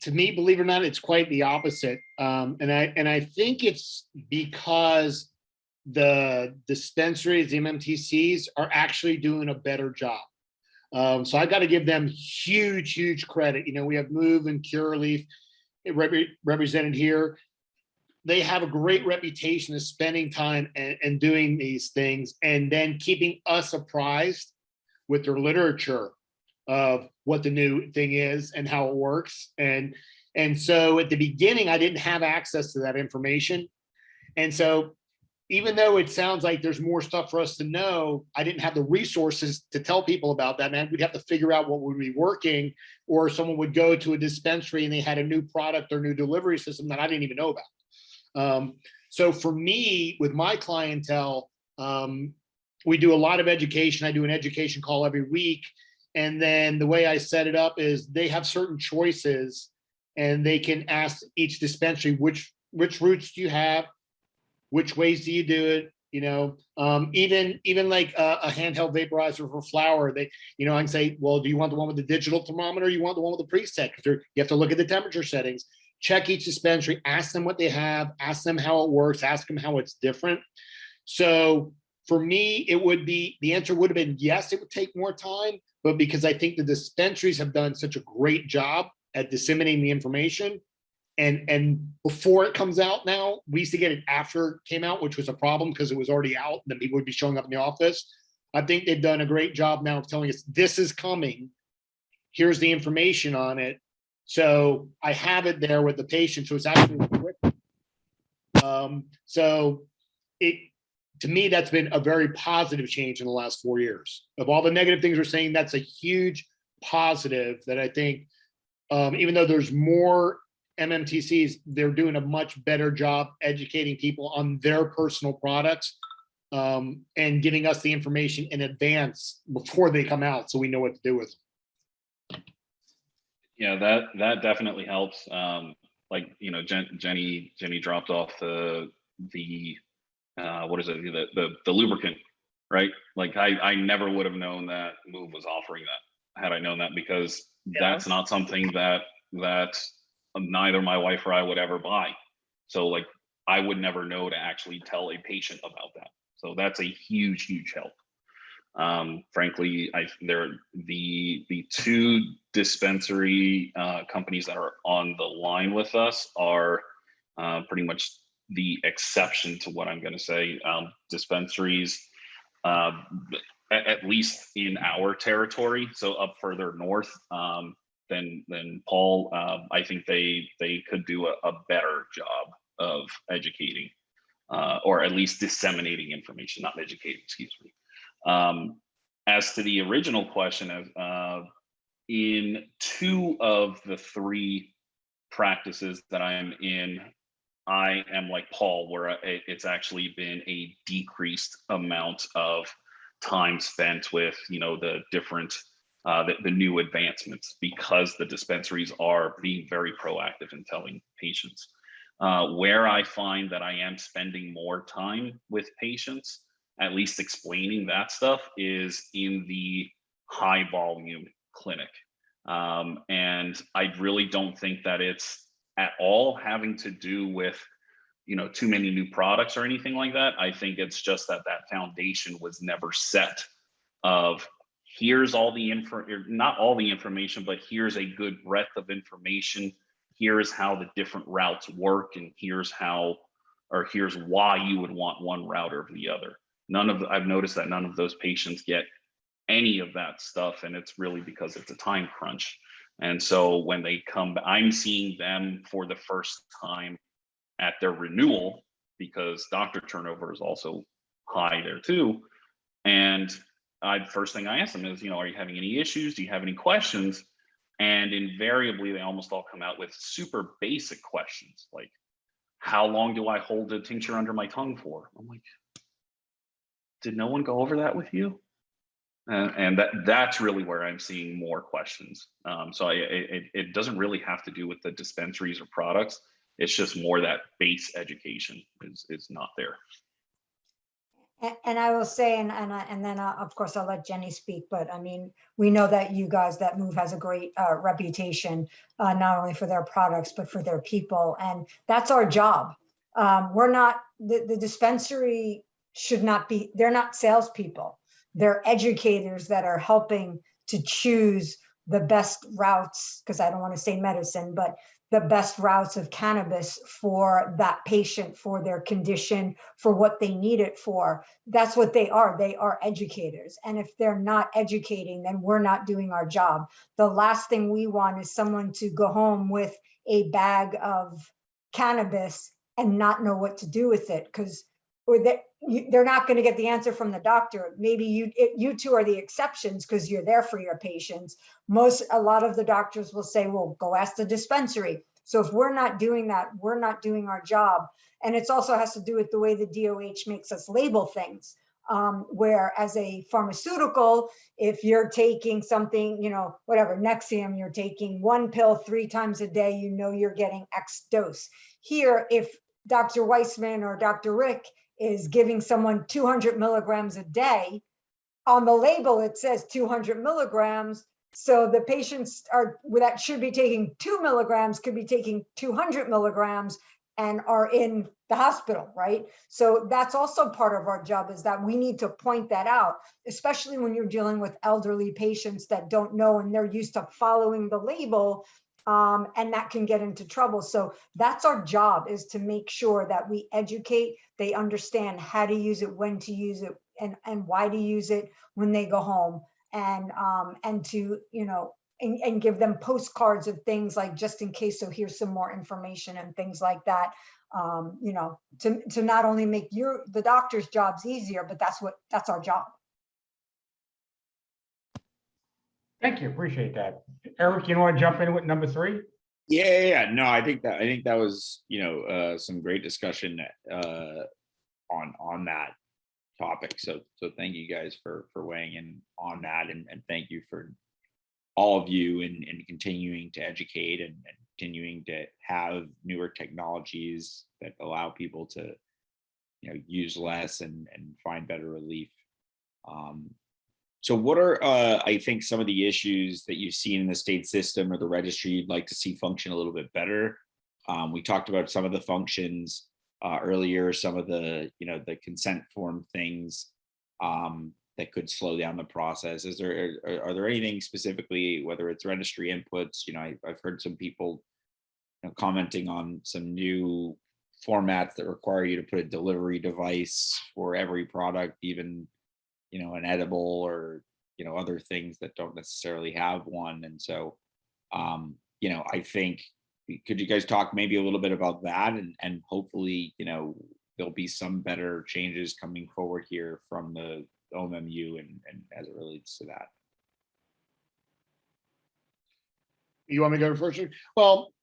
to me, believe it or not, it's quite the opposite. And I think it's because the dispensaries, the MMTCs are actually doing a better job. So I got to give them huge credit. You know, we have Move and Curaleaf represented here. They have a great reputation of spending time and doing these things, and then keeping us apprised with their literature of what the new thing is and how it works. And so at the beginning, I didn't have access to that information. And so even though it sounds like there's more stuff for us to know, I didn't have the resources to tell people about that. Man, we'd have to figure out what would be working, or someone would go to a dispensary and they had a new product or new delivery system that I didn't even know about. So for me, with my clientele, we do a lot of education. I do an education call every week. And then the way I set it up is they have certain choices, and they can ask each dispensary, which routes do you have? Which ways do you do it? You know, even like a handheld vaporizer for flower, they, you know, I can say, well, do you want the one with the digital thermometer? Or you want the one with the preset? Because you have to look at the temperature settings, check each dispensary, ask them what they have, ask them how it works, ask them how it's different. So for me, it would be, the answer would have been yes, it would take more time, but because I think the dispensaries have done such a great job at disseminating the information, and before it comes out now, we used to get it after it came out, which was a problem because it was already out, and then people would be showing up in the office. I think they've done a great job now of telling us this is coming. Here's the information on it. So I have it there with the patient, so it's actually quick. So it, to me, that's been a very positive change in the last 4 years. Of all the negative things we're saying, that's a huge positive that I think, even though there's more MMTCs, they're doing a much better job educating people on their personal products, and giving us the information in advance before they come out, so we know what to do with them. Yeah, that definitely helps. Like, you know, Jenny dropped off the what is it, the lubricant, right? Like I never would have known that Move was offering that had I known that, because that's not something that neither my wife or I would ever buy. So like I would never know to actually tell a patient about that. So that's a huge help. Frankly, the two dispensary companies that are on the line with us are pretty much the exception to what I'm going to say. Dispensaries, at least in our territory, so up further north than Paul, I think they could do a better job of educating, or at least disseminating information, not educating, excuse me. As to the original question of in 2 of the 3 practices that I'm in, I am like Paul, where it's actually been a decreased amount of time spent with, you know, the different the new advancements, because the dispensaries are being very proactive in telling patients. Where I find that I am spending more time with patients, at least explaining that stuff, is in the high volume clinic. And I really don't think that it's at all having to do with, you know, too many new products or anything like that. I think it's just that foundation was never set of, here's all the not all the information, but here's a good breadth of information. Here's how the different routes work, and here's why you would want one route or the other. I've noticed that none of those patients get any of that stuff, and it's really because it's a time crunch. And so when they come, I'm seeing them for the first time at their renewal, because doctor turnover is also high there too. And first thing I ask them is, you know, are you having any issues? Do you have any questions? And invariably, they almost all come out with super basic questions, like, how long do I hold a tincture under my tongue for? I'm like, did no one go over that with you? And that's really where I'm seeing more questions. So it doesn't really have to do with the dispensaries or products. It's just more that base education is not there. And I will say, and then of course I'll let Jenny speak, but I mean, we know that you guys, that Move has a great reputation, not only for their products, but for their people. And that's our job. We're not, the dispensary should not be, they're not salespeople. They're educators that are helping to choose the best routes, because I don't want to say medicine, but the best routes of cannabis for that patient, for their condition, for what they need it for. That's what they are. They are educators. And if they're not educating, then we're not doing our job. The last thing we want is someone to go home with a bag of cannabis and not know what to do with it, because they're not going to get the answer from the doctor. Maybe you two are the exceptions because you're there for your patients. A lot of the doctors will say, well, go ask the dispensary. So if we're not doing that, we're not doing our job. And it also has to do with the way the DOH makes us label things. Where as a pharmaceutical, if you're taking something, whatever, Nexium, you're taking 1 pill 3 times a day, you're getting X dose. Here, if Dr. Weissman or Dr. Rick is giving someone 200 milligrams a day, on the label it says 200 milligrams. So the patients that should be taking 2 milligrams could be taking 200 milligrams and are in the hospital, right? So that's also part of our job, is that we need to point that out, especially when you're dealing with elderly patients that don't know and they're used to following the label. And that can get into trouble. So that's our job, is to make sure that we educate, they understand how to use it, when to use it, and why to use it when they go home, and to, and give them postcards of things like, just in case, so here's some more information and things like that, to not only make the doctor's jobs easier, but that's our job. Thank you, appreciate that. Eric, you want to jump in with number 3? Yeah. No, I think that was, some great discussion on that topic. So thank you guys for weighing in on that, and thank you for all of you and continuing to educate and continuing to have newer technologies that allow people to, use less and find better relief. So what are, I think, some of the issues that you've seen in the state system or the registry you'd like to see function a little bit better? We talked about some of the functions earlier, some of the, the consent form things that could slow down the process. Are there anything specifically, whether it's registry inputs? I've heard some people commenting on some new formats that require you to put a delivery device for every product, even an edible or other things that don't necessarily have one. And so I think, could you guys talk maybe a little bit about that, and hopefully there'll be some better changes coming forward here from the OMMU and as it relates to that. You want me to go first? Well,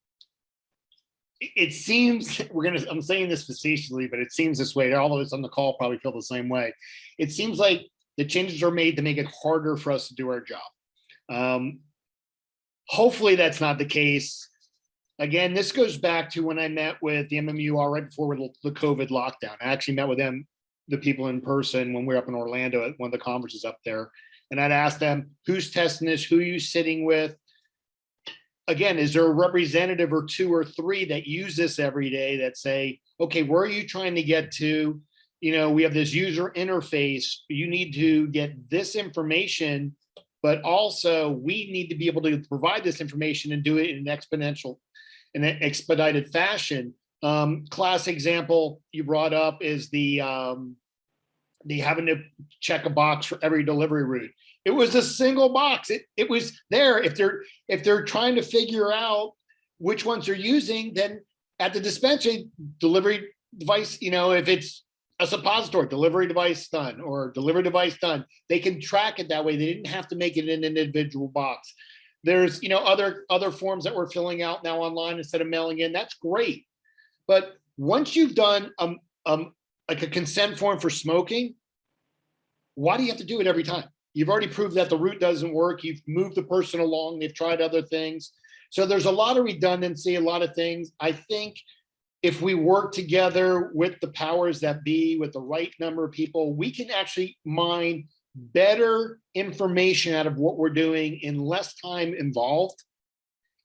it seems, I'm saying this facetiously, but it seems this way. All of us on the call probably feel the same way. It seems like the changes are made to make it harder for us to do our job. Hopefully that's not the case. Again, this goes back to when I met with the MMUR right before the COVID lockdown. I actually met with the people in person when we were up in Orlando at one of the conferences up there. And I'd ask them, who's testing this? Who are you sitting with? Again, is there a representative or 2 or 3 that use this every day that say, okay, where are you trying to get to? We have this user interface. You need to get this information, but also we need to be able to provide this information and do it in an expedited fashion. Class example you brought up is the having to check a box for every delivery route. It was a single box. It was there. If they're trying to figure out which ones they're using, then at the dispensary, delivery device, if it's a suppository, delivery device done, or delivery device done, they can track it that way. They didn't have to make it in an individual box. There's other forms that we're filling out now online instead of mailing in. That's great. But once you've done like a consent form for smoking, why do you have to do it every time? You've already proved that the route doesn't work. You've moved the person along. They've tried other things. So there's a lot of redundancy, a lot of things. I think if we work together with the powers that be, with the right number of people, we can actually mine better information out of what we're doing in less time involved,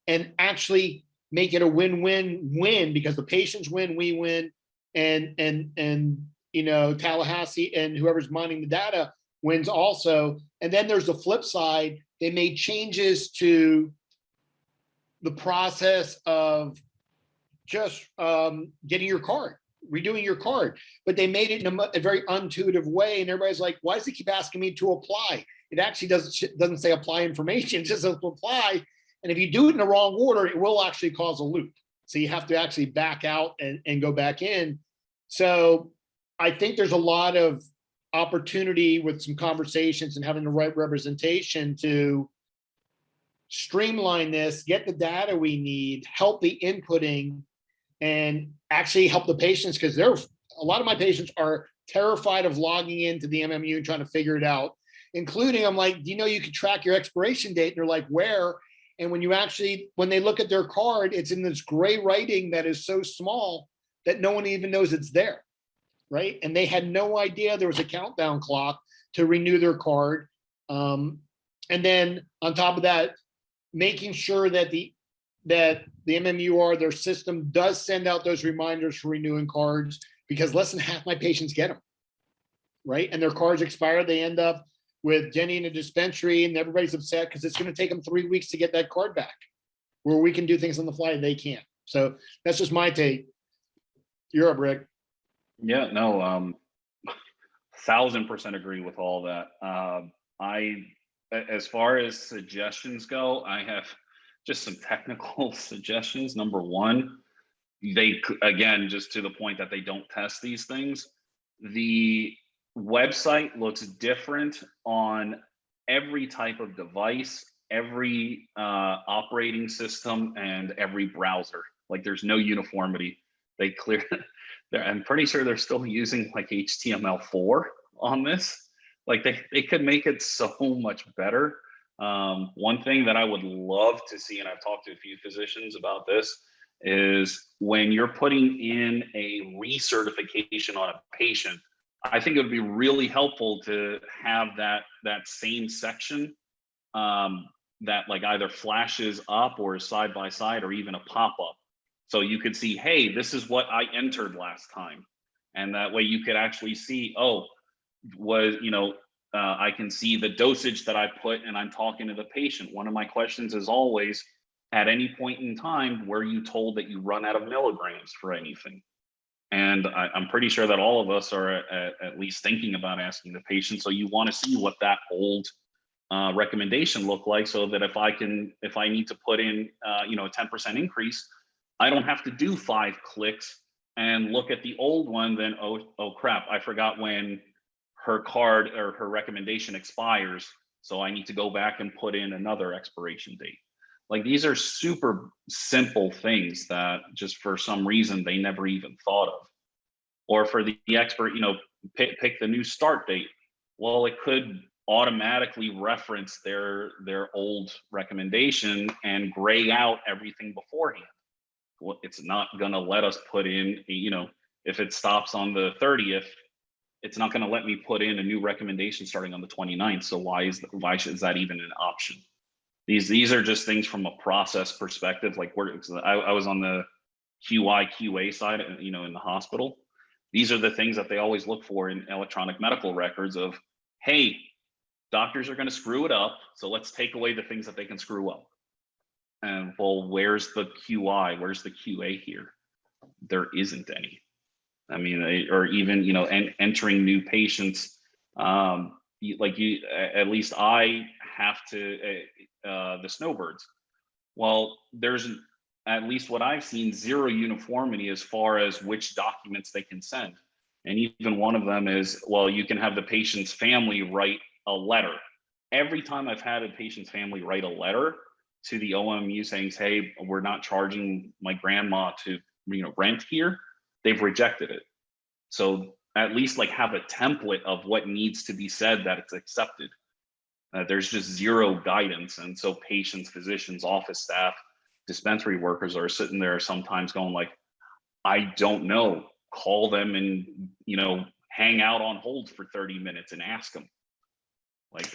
and actually make it a win-win-win, because the patients win, we win, and Tallahassee and whoever's mining the data wins also. And then there's the flip side. They made changes to the process of just getting your card, redoing your card, but they made it in a very intuitive way. And everybody's like, why does it keep asking me to apply? It actually doesn't say apply information, it just says apply. And if you do it in the wrong order, it will actually cause a loop. So you have to actually back out and go back in. So I think there's a lot of opportunity with some conversations and having the right representation to streamline this, get the data we need, help the inputting, and actually help the patients, because a lot of my patients are terrified of logging into the MMU and trying to figure it out, including I'm like, do you know you can track your expiration date? And they're like, where? And when they look at their card, it's in this gray writing that is so small that no one even knows it's there, right? And they had no idea there was a countdown clock to renew their card. And then on top of that, making sure that the MMUR, their system, does send out those reminders for renewing cards, because less than half my patients get them, right? And their cards expire. They end up with Jenni in a dispensary, and everybody's upset because it's going to take them 3 weeks to get that card back, where we can do things on the fly, they can't. So that's just my take. You're up, Rick. Yeah, no, 1000% agree with all that. As far as suggestions go, I have just some technical suggestions. Number one, again, just to the point that they don't test these things, the website looks different on every type of device, every operating system, and every browser. Like, there's no uniformity. I'm pretty sure they're still using like HTML4 on this. Like, they could make it so much better. One thing that I would love to see, and I've talked to a few physicians about this, is when you're putting in a recertification on a patient, I think it would be really helpful to have that same section that like either flashes up or is side by side, or even a pop-up. So you could see, hey, this is what I entered last time. And that way you could actually see, I can see the dosage that I put, and I'm talking to the patient. One of my questions is always, at any point in time, were you told that you run out of milligrams for anything? And I'm pretty sure that all of us are at least thinking about asking the patient. So you want to see what that old recommendation looked like, so that if I need to put in a 10% increase, I don't have to do 5 clicks and look at the old one. Then oh crap, I forgot when her card or her recommendation expires, so I need to go back and put in another expiration date. Like, these are super simple things that just for some reason they never even thought of. Or for the expert, pick the new start date. Well, it could automatically reference their old recommendation and gray out everything beforehand. Well, it's not going to let us put in, if it stops on the 30th, it's not going to let me put in a new recommendation starting on the 29th. So why is that even an option? These are just things from a process perspective. Like, I was on the QA side, in the hospital. These are the things that they always look for in electronic medical records of, hey, doctors are going to screw it up, so let's take away the things that they can screw up. And well, where's the QI? Where's the QA here? There isn't any. I mean, or even, entering new patients, at least I have to, the snowbirds. Well, there's, at least what I've seen, zero uniformity as far as which documents they can send. And even one of them is, well, you can have the patient's family write a letter. Every time I've had a patient's family write a letter to the OMU saying, hey, we're not charging my grandma to, rent here, they've rejected it. So at least like have a template of what needs to be said that it's accepted. There's just zero guidance. And so patients, physicians, office staff, dispensary workers are sitting there sometimes going like, I don't know, call them and, hang out on hold for 30 minutes and ask them. Like,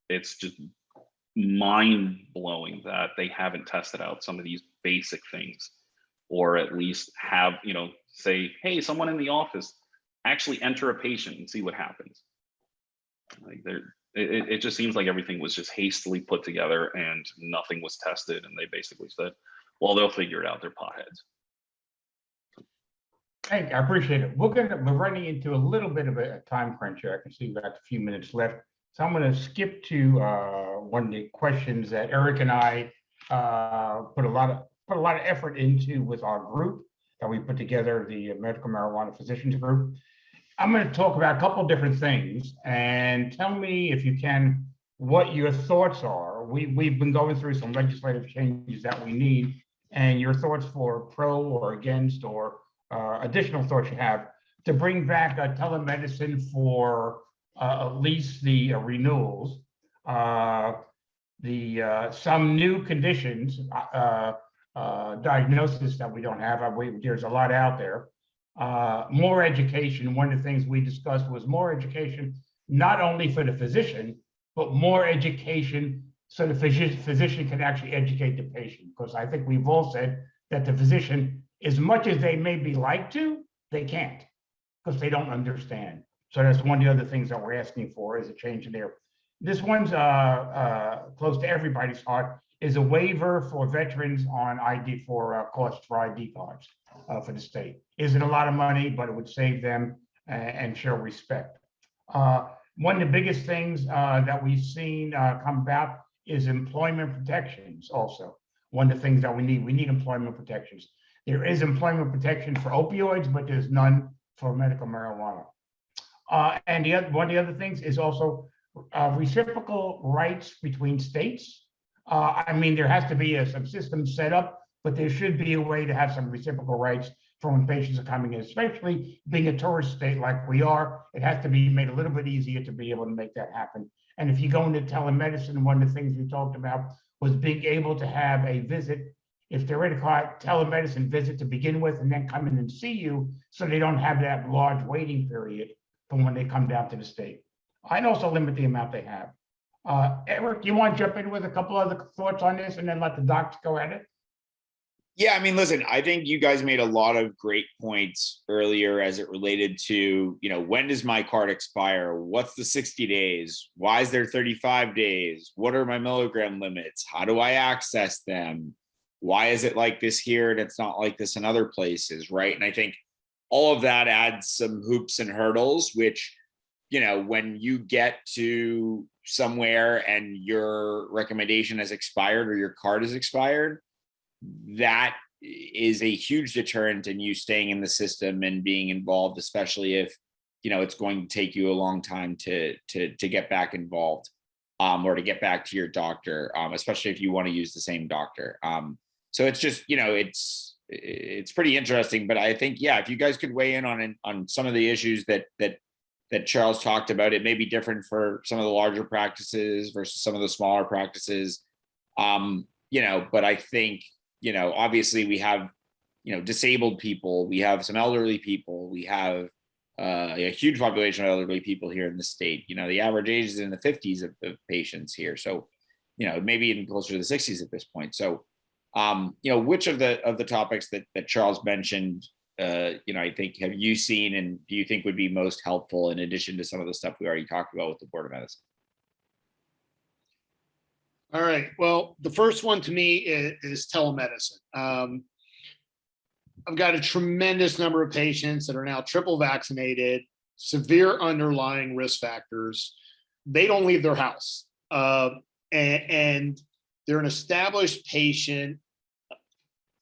it's just mind blowing that they haven't tested out some of these basic things. or at least have, say, hey, someone in the office, actually enter a patient and see what happens. Like it just seems like everything was just hastily put together and nothing was tested. And they basically said, well, they'll figure it out. They're potheads. Thank you. I appreciate it. We're running into a little bit of a time crunch here. I can see we've got a few minutes left. So I'm going to skip to one of the questions that Eric and I put a lot of effort into with our group that we put together, the Medical Marijuana Physicians Group. I'm going to talk about a couple different things, and tell me, if you can, what your thoughts are. We've been going through some legislative changes that we need, and your thoughts for pro or against, or additional thoughts you have to bring back telemedicine for at least the renewals, some new conditions, diagnosis that we don't have. There's a lot out there. More education. One of the things we discussed was more education, not only for the physician, but more education so the physician can actually educate the patient. Because I think we've all said that the physician, as much as they maybe like to, they can't, because they don't understand. So that's one of the other things that we're asking for, is a change in there. This one's close to everybody's heart, is a waiver for veterans on ID for costs for ID cards for the state. Isn't a lot of money, but it would save them and show respect. One of the biggest things that we've seen come about is employment protections also. One of the things that we need employment protections. There is employment protection for opioids, but there's none for medical marijuana. And one of the other things is also reciprocal rights between states. I mean, there has to be some system set up, but there should be a way to have some reciprocal rights for when patients are coming in, especially being a tourist state like we are. It has to be made a little bit easier to be able to make that happen. And if you go into telemedicine, one of the things we talked about was being able to have a visit, if they're ready to call it telemedicine visit to begin with, and then come in and see you, so they don't have that large waiting period from when they come down to the state. I'd also limit the amount they have. Eric, you want to jump in with a couple other thoughts on this and then let the docs go at it? Yeah, I mean, listen, I think you guys made a lot of great points earlier as it related to, when does my card expire? What's the 60 days? Why is there 35 days? What are my milligram limits? How do I access them? Why is it like this here and it's not like this in other places, right? And I think all of that adds some hoops and hurdles, which, when you get to somewhere and your recommendation has expired or your card is expired, that is a huge deterrent in you staying in the system and being involved, especially if, it's going to take you a long time to get back involved, or to get back to your doctor, especially if you want to use the same doctor. So it's just, it's pretty interesting, but I think, if you guys could weigh in on some of the issues that Charles talked about. It may be different for some of the larger practices versus some of the smaller practices, but I think, obviously we have, disabled people, we have some elderly people, we have a huge population of elderly people here in the state. The average age is in the 50s of patients here. So, maybe even closer to the 60s at this point. So, which of the topics that Charles mentioned, I think, have you seen and do you think would be most helpful in addition to some of the stuff we already talked about with the Board of Medicine? All right. Well, the first one to me is telemedicine. I've got a tremendous number of patients that are now triple vaccinated, severe underlying risk factors. They don't leave their house, and they're an established patient.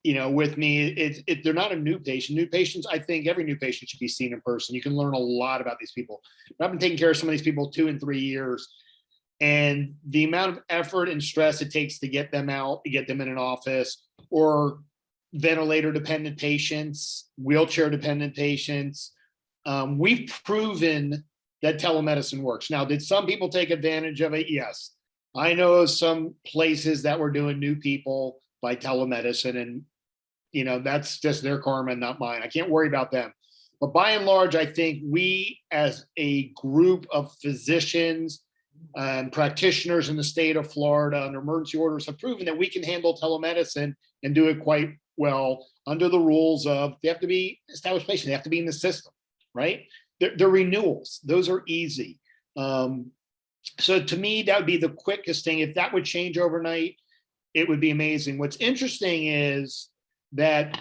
With me, they're not a new patient. New patients, I think every new patient should be seen in person. You can learn a lot about these people. But I've been taking care of some of these people 2 and 3 years. And the amount of effort and stress it takes to get them out, to get them in an office, or ventilator dependent patients, wheelchair dependent patients, we've proven that telemedicine works. Now, did some people take advantage of it? Yes. I know of some places that were doing new people by telemedicine, and that's just their karma, not mine. I can't worry about them. But by and large, I think we as a group of physicians and practitioners in the state of Florida under emergency orders have proven that we can handle telemedicine and do it quite well. under the rules of, they have to be established patients, they have to be in the system, right? They're renewals, those are easy. So to me, that would be the quickest thing. If that would change overnight, it would be amazing. What's interesting is that,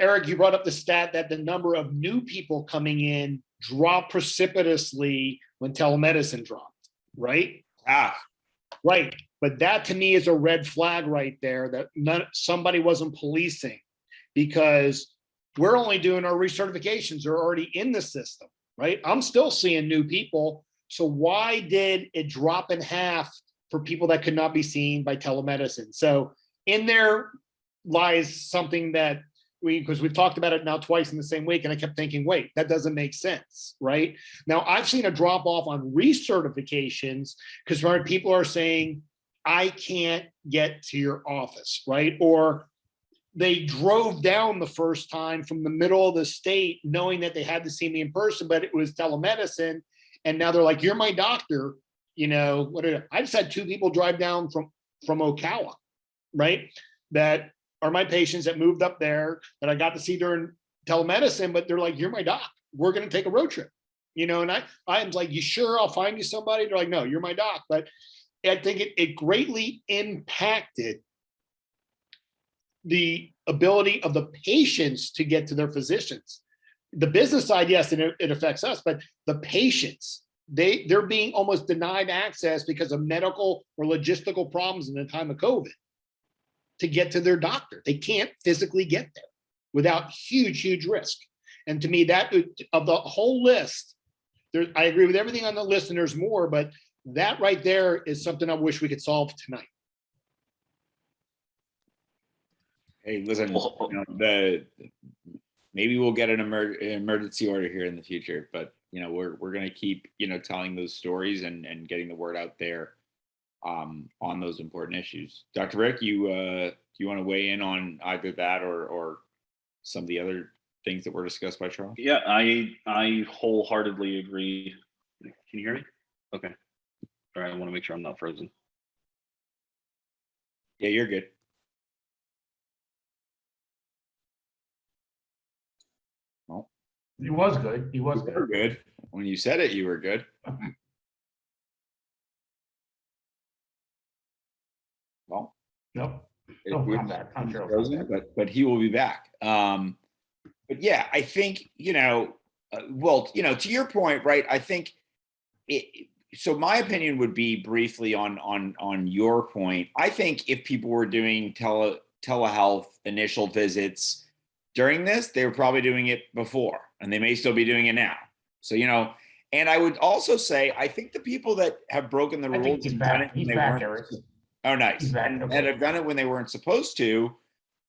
Eric, you brought up the stat that the number of new people coming in dropped precipitously when telemedicine dropped, right? Right. But that to me is a red flag right there, that somebody wasn't policing, because we're only doing our recertifications. They're already in the system, right? I'm still seeing new people. So why did it drop in half for people that could not be seen by telemedicine? So in there lies something that because we've talked about it now twice in the same week, and I kept thinking, wait, that doesn't make sense, right? Now I've seen a drop off on recertifications because people are saying, I can't get to your office, right? Or they drove down the first time from the middle of the state knowing that they had to see me in person, but it was telemedicine. And now they're like, you're my doctor. You know, I just had 2 people drive down from Ocala, right? That are my patients that moved up there that I got to see during telemedicine, but they're like, you're my doc. We're going to take a road trip, you know? And I was like, you sure I'll find you somebody? They're like, no, you're my doc. But I think it greatly impacted the ability of the patients to get to their physicians. The business side, yes, and it affects us, but the patients, they're being almost denied access because of medical or logistical problems in the time of COVID to get to their doctor. They can't physically get there without huge risk. And to me, that of the whole list, I agree with everything on the list, and there's more, but that right there is something I wish we could solve tonight. Hey, listen, you know, maybe we'll get an emergency order here in the future, but you know, we're going to keep, you know, telling those stories and getting the word out there on those important issues. Dr. Rick, do you want to weigh in on either that or some of the other things that were discussed by Charles? Yeah, I wholeheartedly agree. Can you hear me? Okay. All right, I want to make sure I'm not frozen. Yeah, you're good. Well, He was good. He was you were good. When you said it, you were good. Well, Nope. He'll come back. I'm sure he'll come frozen, back. but he will be back. But yeah, I think, you know, well, you know, to your point, right? I think so my opinion would be briefly on your point. I think if people were doing telehealth initial visits during this, they were probably doing it before, and they may still be doing it now. So, you know, and I would also say, I think the people that have broken the I think rules he's and done back. it when He's they back, weren't, Eric. oh, nice, He's back. and Okay. have done it when they weren't supposed to,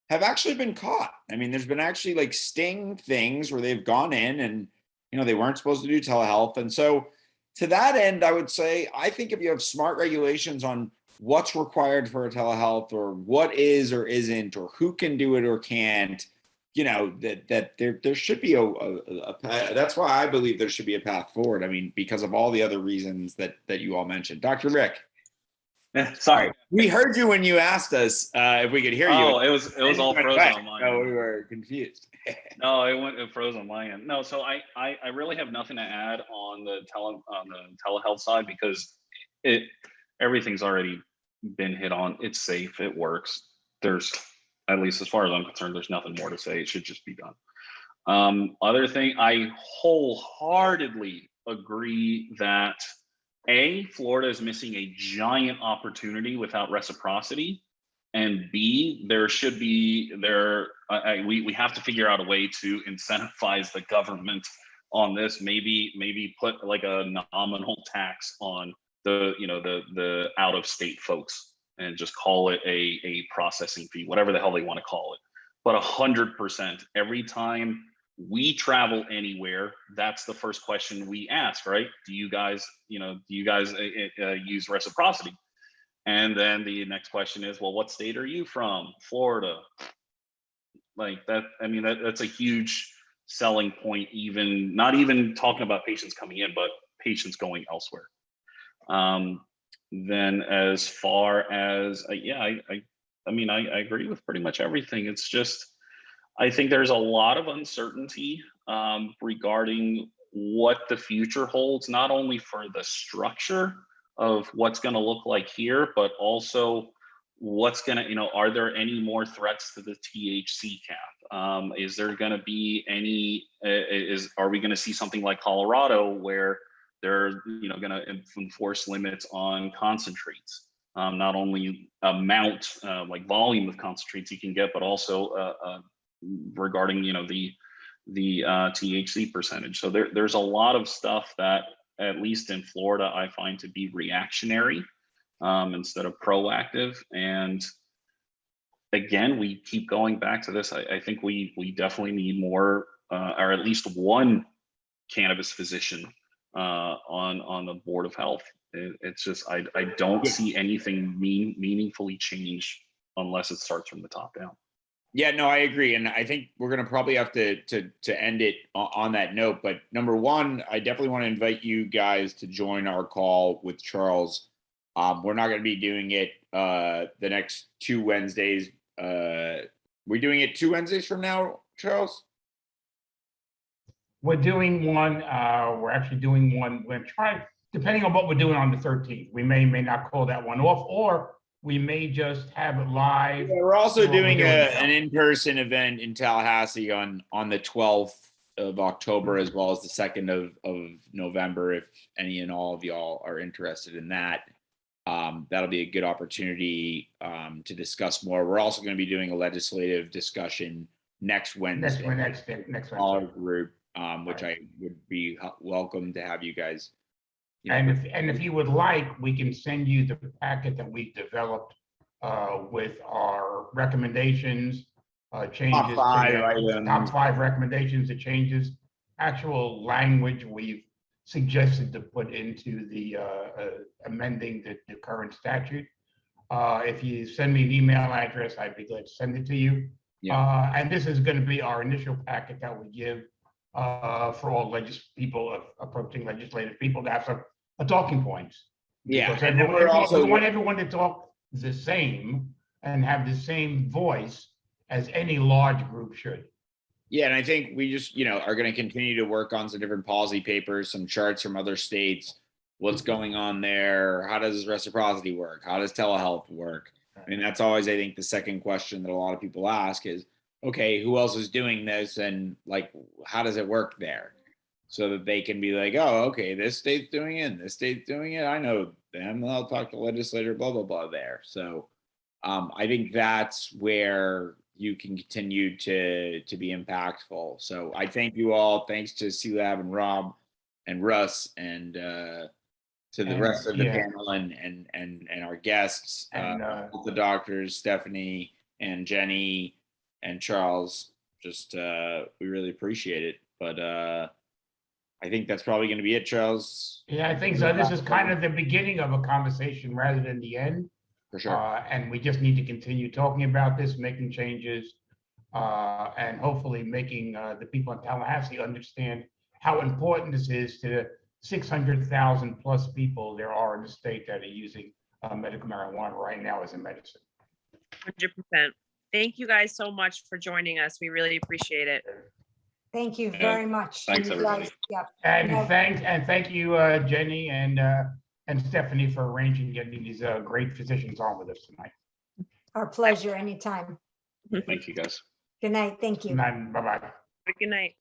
have actually been caught. I mean, there's been actually like sting things where they've gone in and, you know, they weren't supposed to do telehealth. And so to that end, I would say, I think if you have smart regulations on what's required for a telehealth or what is or isn't, or who can do it or can't, you know, that there should be a that's why I believe there should be a path forward. I mean, because of all the other reasons that you all mentioned. Dr. Rick. Sorry. We heard you when you asked us if we could hear you. Oh, it was all frozen on my end. No, we were confused. No, it froze on my end. No, so I really have nothing to add on the telehealth side, because everything's already been hit on. It's safe. It works. There's, at least as far as I'm concerned, there's nothing more to say. It should just be done. Other thing, I wholeheartedly agree that Florida is missing a giant opportunity without reciprocity, and B, there should be we have to figure out a way to incentivize the government on this. Maybe put like a nominal tax on the out of state folks and just call it a processing fee, whatever the hell they want to call it. But 100%, every time we travel anywhere, that's the first question we ask, right? Do you guys use reciprocity? And then the next question is, well, what state are you from? Florida. Like that, I mean, that's a huge selling point, even not even talking about patients coming in, but patients going elsewhere. Then as far as I agree with pretty much everything. It's just I think there's a lot of uncertainty regarding what the future holds, not only for the structure of what's going to look like here, but also what's going to, you know, are there any more threats to the THC cap? Is there going to be any, are we going to see something like Colorado where they're, you know, going to enforce limits on concentrates? Not only amount, like volume of concentrates you can get, but also regarding, you know, the THC percentage. So there's a lot of stuff that, at least in Florida, I find to be reactionary instead of proactive. And again, we keep going back to this. I think we definitely need more, or at least one cannabis physician on the Board of Health. It's just, I don't see anything meaningfully change unless it starts from the top down. Yeah, no, I agree. And I think we're going to probably have to end it on that note. But number one, I definitely want to invite you guys to join our call with Charles. We're not going to be doing it the next 2 Wednesdays. We're doing it 2 Wednesdays from now, Charles? We're doing one, we're actually doing one, we're trying, depending on what we're doing on the 13th. We may not call that one off, or we may just have it live. Yeah, we're also doing an in-person event in Tallahassee on the 12th of October, as well as the 2nd of November, if any and all of y'all are interested in that. That'll be a good opportunity to discuss more. We're also going to be doing a legislative discussion next Wednesday. Next Wednesday. Smaller group, which I would be welcome to have you guys. And if you would like, we can send you the packet that we developed with our recommendations, changes, top 5 recommendations, the changes, actual language we've suggested to put into the amending the current statute. If you send me an email address, I'd be glad to send it to you. Yeah. And this is going to be our initial packet that we give for all people approaching legislative people to have some talking points. Yeah, and then we want everyone to talk the same and have the same voice as any large group should. Yeah, and I think we just, are going to continue to work on some different policy papers, some charts from other states. What's going on there? How does reciprocity work? How does telehealth work? I mean, that's always, I think, the second question that a lot of people ask is, okay, who else is doing this? And like, how does it work there? So that they can be like, oh, okay, this state's doing it, and this state's doing it. I know them. I'll talk to legislator, blah, blah, blah there. So I think that's where you can continue to be impactful. So I thank you all. Thanks to C-Lab and Rob and Russ and to the rest of the panel and our guests, and the doctors, Stephanie and Jenny and Charles. Just we really appreciate it. But I think that's probably going to be it, Charles. Yeah, I think so. This is kind of the beginning of a conversation rather than the end. For sure. And we just need to continue talking about this, making changes, and hopefully making the people in Tallahassee understand how important this is to 600,000 plus people there are in the state that are using medical marijuana right now as a medicine. 100%. Thank you guys so much for joining us. We really appreciate it. Thank you very much. Thanks, everybody. Yep. And thank you, Jenny and Stephanie, for arranging getting these great physicians on with us tonight. Our pleasure, anytime. Thank you, guys. Good night. Thank you. Good night. Bye-bye. Good night.